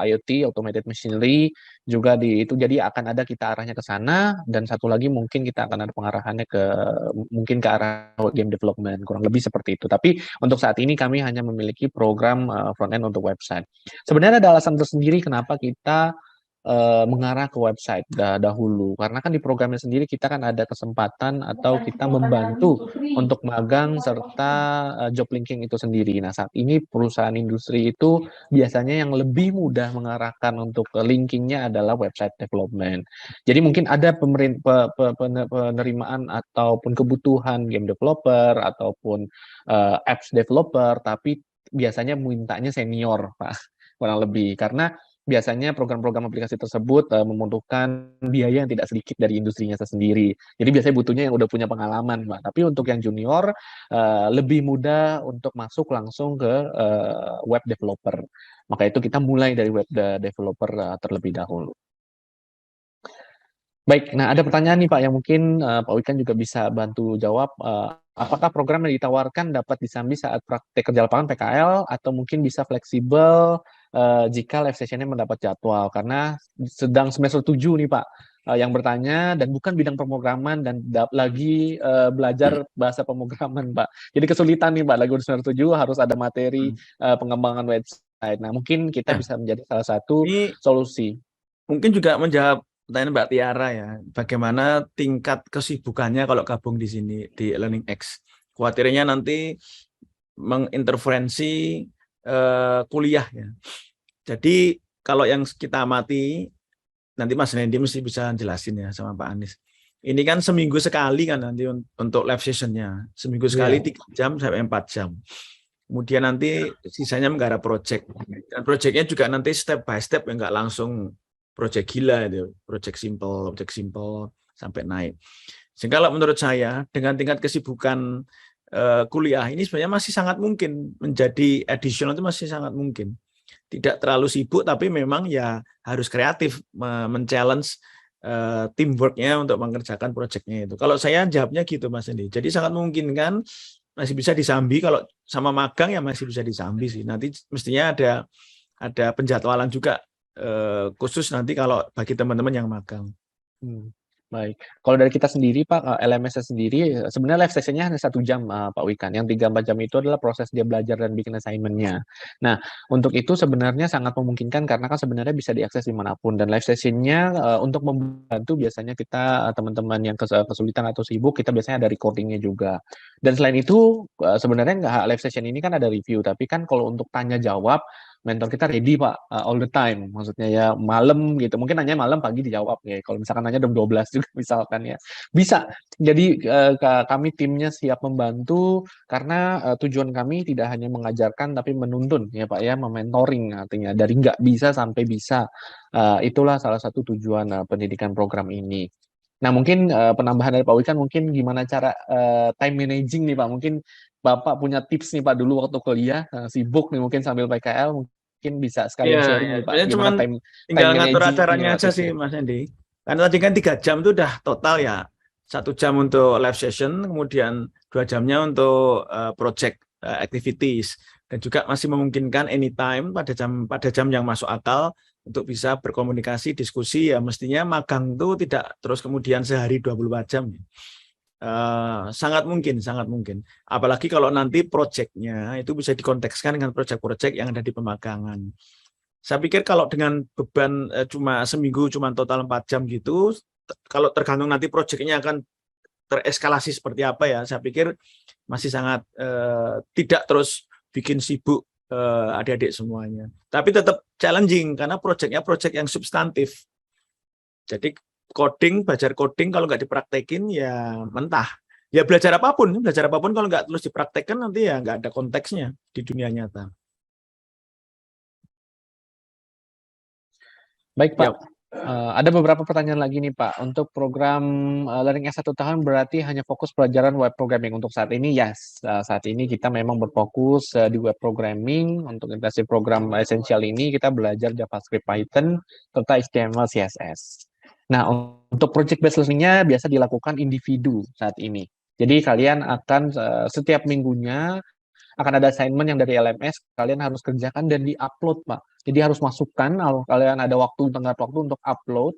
IoT, automated machinery, juga di itu. Jadi akan ada kita arahnya ke sana, dan satu lagi mungkin kita akan ada pengarahannya mungkin ke arah game development, kurang lebih seperti itu. Tapi untuk saat ini kami hanya memiliki program front end untuk website. Sebenarnya ada alasan tersendiri kenapa kita mengarah ke website dahulu, karena kan di programnya sendiri kita kan ada kesempatan atau kita membantu untuk magang serta job linking itu sendiri. Nah, saat ini perusahaan industri itu biasanya yang lebih mudah mengarahkan untuk linkingnya adalah website development. Jadi mungkin ada penerimaan ataupun kebutuhan game developer ataupun apps developer, tapi biasanya mintanya senior, Pak, kurang lebih, karena biasanya program-program aplikasi tersebut membutuhkan biaya yang tidak sedikit dari industrinya sendiri. Jadi biasanya butuhnya yang udah punya pengalaman, Pak. Tapi untuk yang junior lebih mudah untuk masuk langsung ke web developer. Maka itu kita mulai dari web developer terlebih dahulu. Baik, nah ada pertanyaan nih Pak yang mungkin Pak Wikan juga bisa bantu jawab. Apakah program yang ditawarkan dapat disambi saat praktek kerja lapangan PKL atau mungkin bisa fleksibel jika live sessionnya mendapat jadwal? Karena sedang semester 7 nih Pak yang bertanya dan bukan bidang pemrograman dan lagi belajar bahasa pemrograman Pak. Jadi kesulitan nih Pak, lagi semester 7 harus ada materi pengembangan website. Nah mungkin kita Ya, bisa menjadi salah satu ini solusi. mungkin juga menjawab pertanyaan Mbak Tiara ya, bagaimana tingkat kesibukannya kalau gabung di sini di Learning X. Khawatirnya nanti menginterferensi kuliah ya. Jadi kalau yang kita amati, nanti Mas Nendi mesti bisa jelasin ya sama Pak Anies. Ini kan seminggu sekali kan nanti untuk live sessionnya. Seminggu sekali 3 jam sampai 4 jam. Kemudian nanti sisanya menggarap project. Dan projectnya juga nanti step by step, ya nggak langsung project gila itu, project simple sampai naik. Sehingga kalau menurut saya dengan tingkat kesibukan kuliah ini sebenarnya masih sangat mungkin menjadi additional, itu masih sangat mungkin. Tidak terlalu sibuk tapi memang ya harus kreatif men-challenge teamwork-nya untuk mengerjakan project-nya itu. Kalau saya jawabnya gitu Mas Andi. Jadi sangat mungkin kan masih bisa disambi, kalau sama magang ya masih bisa disambi sih. Nanti mestinya ada penjadwalan juga khusus nanti kalau bagi teman-teman yang magang. Baik, kalau dari kita sendiri Pak, LMS sendiri sebenarnya live sessionnya hanya 1 jam Pak Wikan. Yang 3-4 jam itu adalah proses dia belajar dan bikin assignment-nya. Nah, untuk itu sebenarnya sangat memungkinkan karena kan sebenarnya bisa diakses dimanapun. Dan live session-nya untuk membantu biasanya kita teman-teman yang kesulitan atau sibuk, kita biasanya ada recording-nya juga. Dan selain itu sebenarnya nggak live session ini kan ada review, tapi kan kalau untuk tanya jawab mentor kita ready Pak all the time, maksudnya ya malam gitu, mungkin nanya malam pagi dijawab ya, kalau misalkan nanya jam 12 juga misalkan ya bisa. Jadi kami timnya siap membantu karena tujuan kami tidak hanya mengajarkan tapi menuntun ya Pak ya, mementoring artinya dari nggak bisa sampai bisa. Itulah salah satu tujuan pendidikan program ini. Nah mungkin penambahan dari Pak Wikan mungkin gimana cara time managing nih Pak, mungkin Bapak punya tips nih Pak dulu waktu kuliah sibuk nih mungkin sambil PKL, mungkin bisa sekalian Iya, sharing ya. nih Pak Sebenarnya gimana cuman time tinggal ngatur managing ini acaranya Pak aja sih tipsnya. Mas Andi. Karena tadi kan 3 jam itu udah total ya. 1 jam untuk live session, kemudian 2 jamnya untuk project activities. Dan juga masih memungkinkan anytime pada jam yang masuk akal untuk bisa berkomunikasi, diskusi ya, mestinya magang itu tidak terus kemudian sehari 24 jam. Sangat mungkin, sangat mungkin. Apalagi kalau nanti proyeknya itu bisa dikontekskan dengan proyek-proyek yang ada di pemagangan. Saya pikir kalau dengan beban cuma seminggu, cuma total 4 jam gitu, kalau tergantung nanti proyeknya akan tereskalasi seperti apa ya, saya pikir masih sangat tidak terus bikin sibuk adik-adik semuanya. Tapi tetap challenging karena proyeknya proyek yang substantif. Jadi belajar coding kalau nggak dipraktekin ya mentah. Ya belajar apapun kalau nggak terus dipraktekkan nanti ya nggak ada konteksnya di dunia nyata. Baik Pak, Ya, ada beberapa pertanyaan lagi nih Pak. Untuk program Learning S1 tahun berarti hanya fokus pelajaran web programming untuk saat ini? Yes, saat ini kita memang berfokus di web programming. Untuk intensif program esensial ini kita belajar JavaScript, Python, serta HTML, CSS. Nah, untuk project based learning-nya biasa dilakukan individu saat ini. Jadi kalian akan setiap minggunya akan ada assignment yang dari LMS, kalian harus kerjakan dan di-upload, Pak. Jadi harus masukkan, kalau kalian ada tenggat waktu untuk upload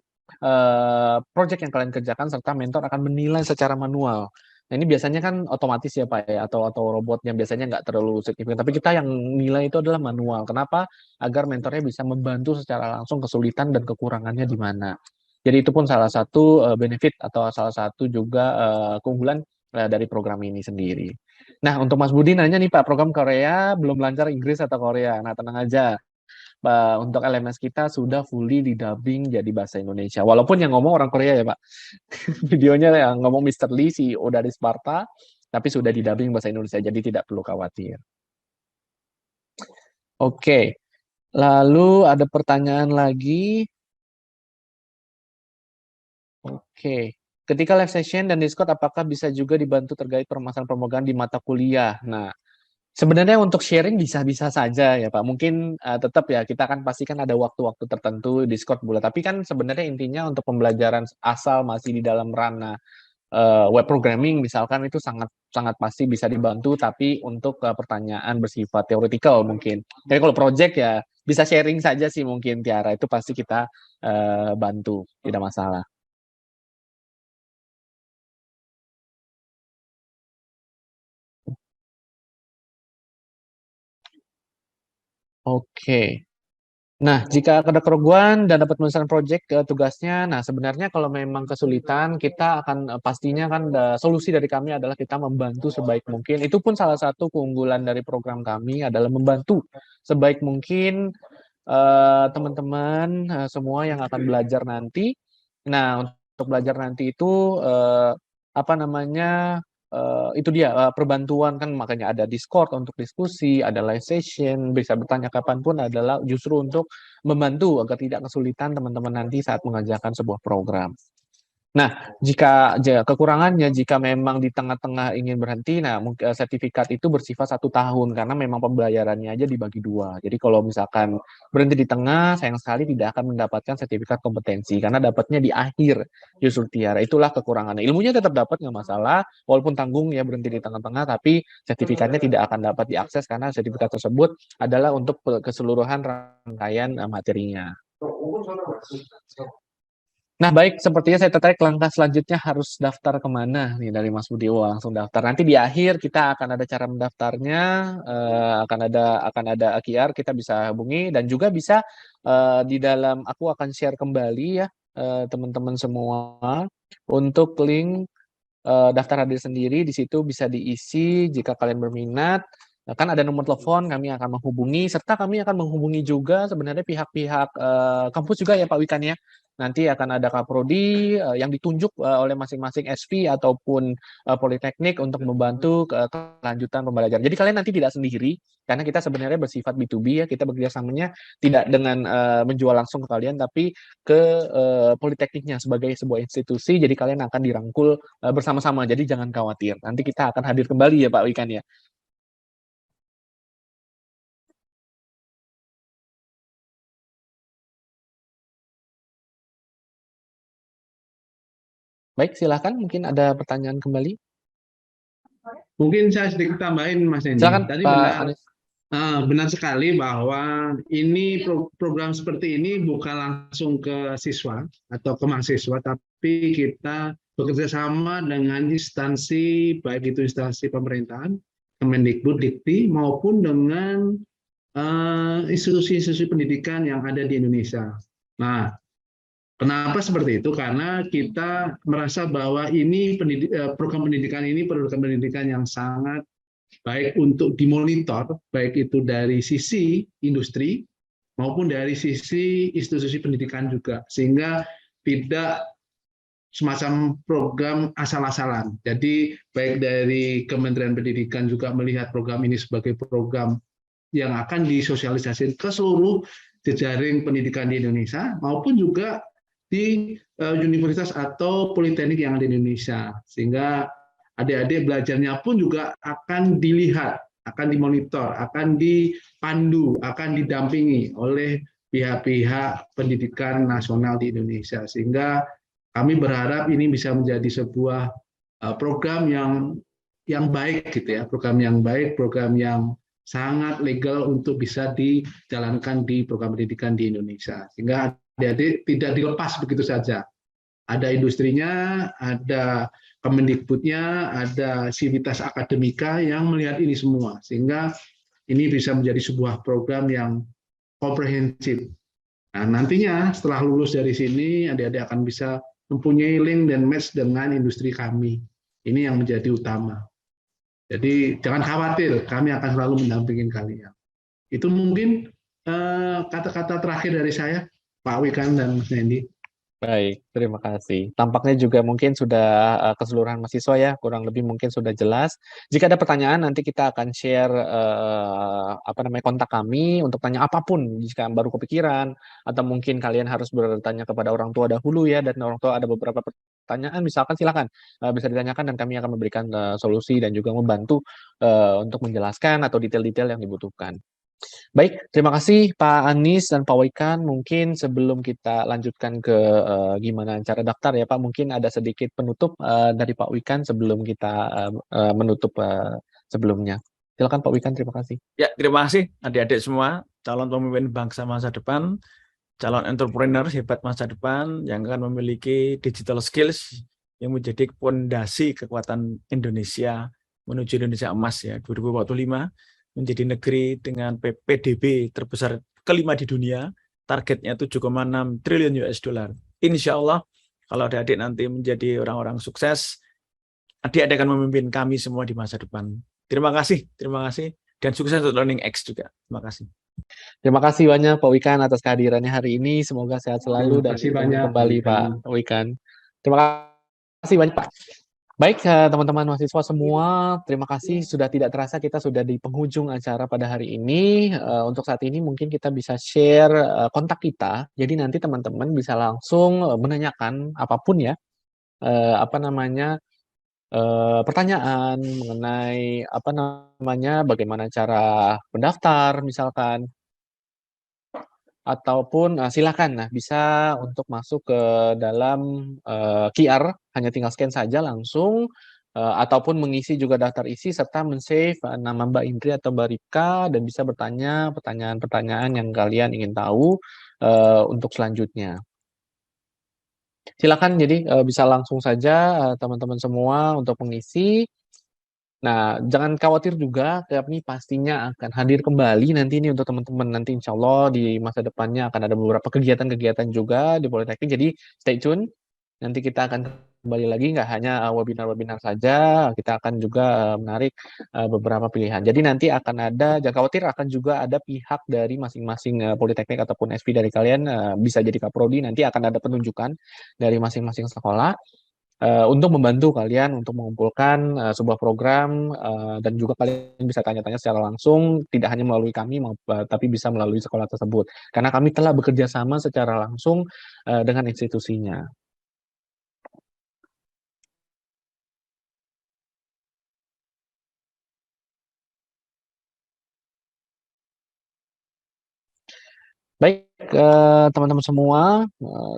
project yang kalian kerjakan, serta mentor akan menilai secara manual. Nah ini biasanya kan otomatis ya Pak ya, atau robotnya biasanya nggak terlalu signifikan. Tapi kita yang nilai itu adalah manual. Kenapa? Agar mentornya bisa membantu secara langsung kesulitan dan kekurangannya di mana. Jadi itu pun salah satu benefit atau salah satu juga keunggulan dari program ini sendiri. Nah, untuk Mas Budi nanya nih Pak, program Korea belum lancar Inggris atau Korea. Nah, tenang aja. Pak, untuk LMS kita sudah fully di-dubbing jadi bahasa Indonesia. Walaupun yang ngomong orang Korea ya Pak. Videonya yang ngomong Mr. Lee, CEO dari Sparta, tapi sudah di-dubbing bahasa Indonesia, jadi tidak perlu khawatir. Oke, lalu ada pertanyaan lagi. Oke. Ketika live session dan Discord, apakah bisa juga dibantu terkait permasalahan permohonan di mata kuliah? Nah, Sebenarnya untuk sharing bisa-bisa saja ya Pak. Mungkin tetap ya kita kan pasti kan ada waktu-waktu tertentu Discord bulat. Tapi kan sebenarnya intinya untuk pembelajaran asal masih di dalam ranah web programming misalkan itu sangat sangat pasti bisa dibantu. Tapi untuk pertanyaan bersifat theoretical mungkin. Tapi kalau project ya bisa sharing saja sih mungkin Tiara itu pasti kita bantu tidak masalah. Oke. Nah, jika ada keraguan dan dapat menyelesaikan proyek tugasnya, nah sebenarnya kalau memang kesulitan, kita akan pastinya kan solusi dari kami adalah kita membantu sebaik mungkin. Itu pun salah satu keunggulan dari program kami adalah membantu sebaik mungkin teman-teman semua yang akan belajar nanti. Nah, untuk belajar nanti itu apa namanya? Itu dia perbantuan kan makanya ada Discord untuk diskusi, ada live session, bisa bertanya kapanpun adalah justru untuk membantu agar tidak kesulitan teman-teman nanti saat mengerjakan sebuah program. Nah, jika kekurangannya, jika memang di tengah-tengah ingin berhenti, nah sertifikat itu bersifat 1 tahun karena memang pembayarannya aja dibagi 2. Jadi kalau misalkan berhenti di tengah, sayang sekali tidak akan mendapatkan sertifikat kompetensi karena dapatnya di akhir justru Tiara. Itulah kekurangannya. Ilmunya tetap dapat nggak masalah, walaupun tanggung ya berhenti di tengah-tengah, tapi sertifikatnya tidak akan dapat diakses karena sertifikat tersebut adalah untuk keseluruhan rangkaian materinya. Nah, baik, sepertinya saya tertarik langkah selanjutnya harus daftar kemana nih dari Mas Budi. Oh, langsung daftar. Nanti di akhir kita akan ada cara mendaftarnya, akan ada QR, kita bisa hubungi dan juga bisa di dalam aku akan share kembali ya teman-teman semua untuk link daftar hadir sendiri. Di situ bisa diisi jika kalian berminat. Nah, kan ada nomor telepon, kami akan menghubungi, serta kami akan menghubungi juga sebenarnya pihak-pihak kampus juga ya Pak Wikan ya. Nanti akan ada Kaprodi yang ditunjuk oleh masing-masing SP ataupun Politeknik untuk membantu kelanjutan pembelajaran. Jadi kalian nanti tidak sendiri, karena kita sebenarnya bersifat B2B ya, kita bekerjasamanya tidak dengan menjual langsung ke kalian, tapi ke Politekniknya sebagai sebuah institusi, jadi kalian akan dirangkul bersama-sama, jadi jangan khawatir. Nanti kita akan hadir kembali ya Pak Wikan ya. Baik, silakan. Mungkin ada pertanyaan kembali. Mungkin saya sedikit tambahin Mas Nendi. Silakan Tadi Pak Anies. benar sekali bahwa ini program seperti ini bukan langsung ke siswa atau ke mahasiswa, tapi kita bekerja sama dengan instansi, baik itu instansi pemerintahan, Kemendikbud, Dikti, maupun dengan institusi-institusi pendidikan yang ada di Indonesia. Nah, kenapa seperti itu? Karena kita merasa bahwa ini program pendidikan ini program pendidikan yang sangat baik untuk dimonitor, baik itu dari sisi industri maupun dari sisi institusi pendidikan juga, sehingga tidak semacam program asal-asalan. Jadi baik dari Kementerian Pendidikan juga melihat program ini sebagai program yang akan disosialisasikan ke seluruh jejaring pendidikan di Indonesia maupun juga di universitas atau politeknik yang ada di Indonesia, sehingga adik-adik belajarnya pun juga akan dilihat, akan dimonitor, akan dipandu, akan didampingi oleh pihak-pihak pendidikan nasional di Indonesia, sehingga kami berharap ini bisa menjadi sebuah program yang baik gitu ya, program yang baik, program yang sangat legal untuk bisa dijalankan di program pendidikan di Indonesia, sehingga adik-adik tidak dilepas begitu saja. Ada industrinya, ada Kemendikbudnya, ada Sivitas Akademika yang melihat ini semua, sehingga ini bisa menjadi sebuah program yang komprehensif. Nah, nantinya setelah lulus dari sini, adik-adik akan bisa mempunyai link dan match dengan industri kami. Ini yang menjadi utama. Jadi jangan khawatir, kami akan selalu mendampingi kalian. Itu mungkin kata-kata terakhir dari saya, Pak Wikan dan Mas Nendi. Baik, terima kasih. Tampaknya juga mungkin sudah keseluruhan mahasiswa ya, kurang lebih mungkin sudah jelas. Jika ada pertanyaan, nanti kita akan share kontak kami untuk tanya apapun jika baru kepikiran, atau mungkin kalian harus bertanya kepada orang tua dahulu ya, dan orang tua ada beberapa pertanyaan misalkan silakan bisa ditanyakan dan kami akan memberikan solusi dan juga membantu untuk menjelaskan atau detail-detail yang dibutuhkan. Baik, terima kasih Pak Anies dan Pak Wikan. Mungkin sebelum kita lanjutkan ke gimana cara daftar ya Pak, mungkin ada sedikit penutup dari Pak Wikan sebelum kita menutup sebelumnya. Silakan Pak Wikan, terima kasih. Ya, terima kasih adik-adik semua, calon pemimpin bangsa masa depan, calon entrepreneur hebat masa depan yang akan memiliki digital skills yang menjadi fondasi kekuatan Indonesia menuju Indonesia emas ya 2045 menjadi negeri dengan PDB terbesar kelima di dunia, targetnya 7,6 triliun US dollar. Insya Allah kalau adik-adik nanti menjadi orang-orang sukses, adik-adik akan memimpin kami semua di masa depan. Terima kasih, dan sukses untuk Learning X juga. Terima kasih. Terima kasih banyak Pak Wikan atas kehadirannya hari ini. Semoga sehat selalu dan bertemu kembali Pak Wikan. Terima kasih banyak Pak. Baik teman-teman mahasiswa semua, terima kasih sudah tidak terasa kita sudah di penghujung acara pada hari ini. Untuk saat ini mungkin kita bisa share kontak kita, jadi nanti teman-teman bisa langsung menanyakan apapun ya, pertanyaan mengenai bagaimana cara mendaftar misalkan, ataupun silakan bisa untuk masuk ke dalam QR, hanya tinggal scan saja langsung, ataupun mengisi juga daftar isi serta men-save nama Mbak Indri atau Mbak Rika dan bisa bertanya pertanyaan-pertanyaan yang kalian ingin tahu untuk selanjutnya. Silakan jadi bisa langsung saja teman-teman semua untuk mengisi. Nah, jangan khawatir juga, kami pastinya akan hadir kembali nanti ini untuk teman-teman. Nanti insya Allah di masa depannya akan ada beberapa kegiatan-kegiatan juga di Politeknik, jadi stay tune. Nanti kita akan kembali lagi, nggak hanya webinar-webinar saja, kita akan juga menarik beberapa pilihan. Jadi nanti akan ada, jangan khawatir, akan juga ada pihak dari masing-masing Politeknik ataupun SV dari kalian, bisa jadi Kaprodi, nanti akan ada penunjukan dari masing-masing sekolah untuk membantu kalian untuk mengumpulkan sebuah program dan juga kalian bisa tanya-tanya secara langsung, tidak hanya melalui kami, tapi bisa melalui sekolah tersebut. Karena kami telah bekerja sama secara langsung dengan institusinya. Baik, teman-teman semua,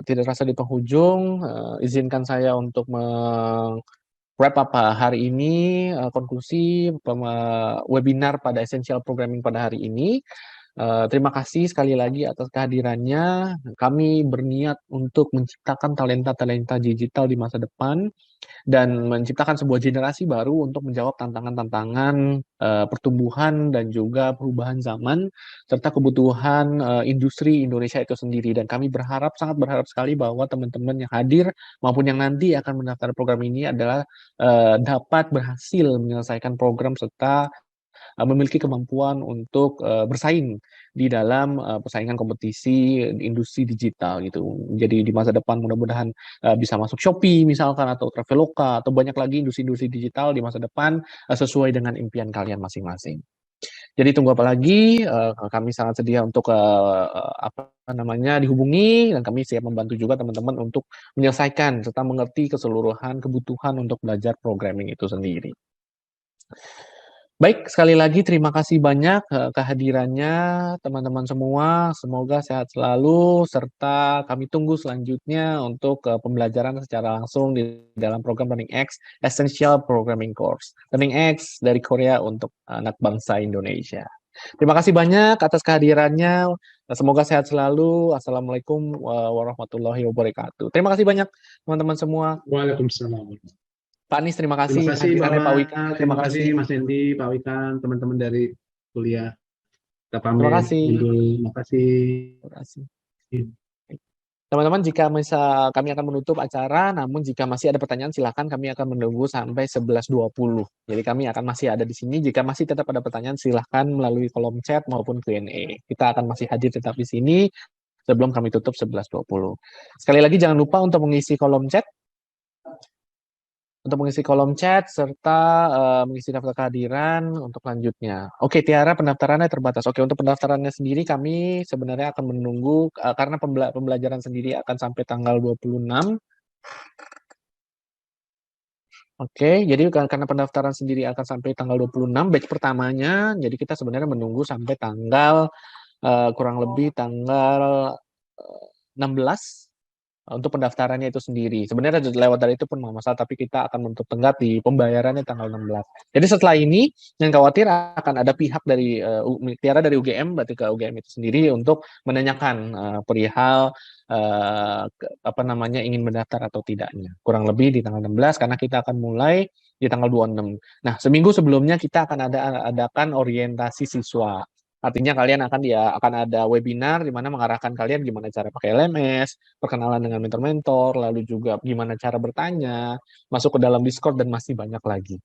tidak terasa di penghujung, izinkan saya untuk wrap up hari ini, konklusi webinar pada Essential Programming pada hari ini. Terima kasih sekali lagi atas kehadirannya. Kami berniat untuk menciptakan talenta-talenta digital di masa depan dan menciptakan sebuah generasi baru untuk menjawab tantangan-tantangan pertumbuhan dan juga perubahan zaman serta kebutuhan industri Indonesia itu sendiri. Dan kami sangat berharap sekali bahwa teman-teman yang hadir maupun yang nanti akan mendaftar program ini adalah dapat berhasil menyelesaikan program serta memiliki kemampuan untuk bersaing di dalam persaingan kompetisi industri digital gitu. Jadi di masa depan mudah-mudahan bisa masuk Shopee misalkan atau Traveloka atau banyak lagi industri-industri digital di masa depan sesuai dengan impian kalian masing-masing. Jadi tunggu apa lagi? Kami sangat sedia untuk dihubungi dan kami siap membantu juga teman-teman untuk menyelesaikan serta mengerti keseluruhan kebutuhan untuk belajar programming itu sendiri. Baik, sekali lagi terima kasih banyak kehadirannya teman-teman semua. Semoga sehat selalu serta kami tunggu selanjutnya untuk pembelajaran secara langsung di dalam program Learning X Essential Programming Course. Learning X dari Korea untuk anak bangsa Indonesia. Terima kasih banyak atas kehadirannya. Semoga sehat selalu. Assalamualaikum warahmatullahi wabarakatuh. Terima kasih banyak teman-teman semua. Waalaikumsalam. Pak Anies, terima kasih. Terima kasih Pak Wikan. Terima kasih Mas Dendi, Pak Wikan, teman-teman dari kuliah. Kita pamit. Terima kasih. Terima kasih. Terima kasih. Teman-teman, jika kami akan menutup acara, namun jika masih ada pertanyaan silakan, kami akan menunggu sampai 11.20. Jadi kami akan masih ada di sini. Jika masih tetap ada pertanyaan silakan melalui kolom chat maupun Q&A. Kita akan masih hadir tetap di sini sebelum kami tutup 11.20. Sekali lagi jangan lupa untuk mengisi kolom chat. Serta mengisi daftar kehadiran untuk lanjutnya. Oke, Tiara, pendaftarannya terbatas. Oke, untuk pendaftarannya sendiri kami sebenarnya akan menunggu karena pembelajaran sendiri akan sampai tanggal 26. Oke, jadi karena pendaftaran sendiri akan sampai tanggal 26 batch pertamanya, jadi kita sebenarnya menunggu sampai tanggal, kurang lebih tanggal, 16 untuk pendaftarannya itu sendiri. Sebenarnya lewat dari itu pun nggak masalah, tapi kita akan menutup tenggat di pembayarannya tanggal 16. Jadi setelah ini, yang khawatir akan ada pihak dari Tiara dari UGM, berarti ke UGM itu sendiri untuk menanyakan perihal apa namanya ingin mendaftar atau tidaknya. Kurang lebih di tanggal 16 karena kita akan mulai di tanggal 26. Nah, seminggu sebelumnya kita akan adakan orientasi siswa. Artinya kalian akan ada webinar di mana mengarahkan kalian gimana cara pakai LMS, perkenalan dengan mentor-mentor, lalu juga gimana cara bertanya, masuk ke dalam Discord, dan masih banyak lagi.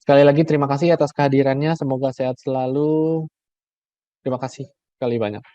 Sekali lagi terima kasih atas kehadirannya, semoga sehat selalu. Terima kasih sekali banyak.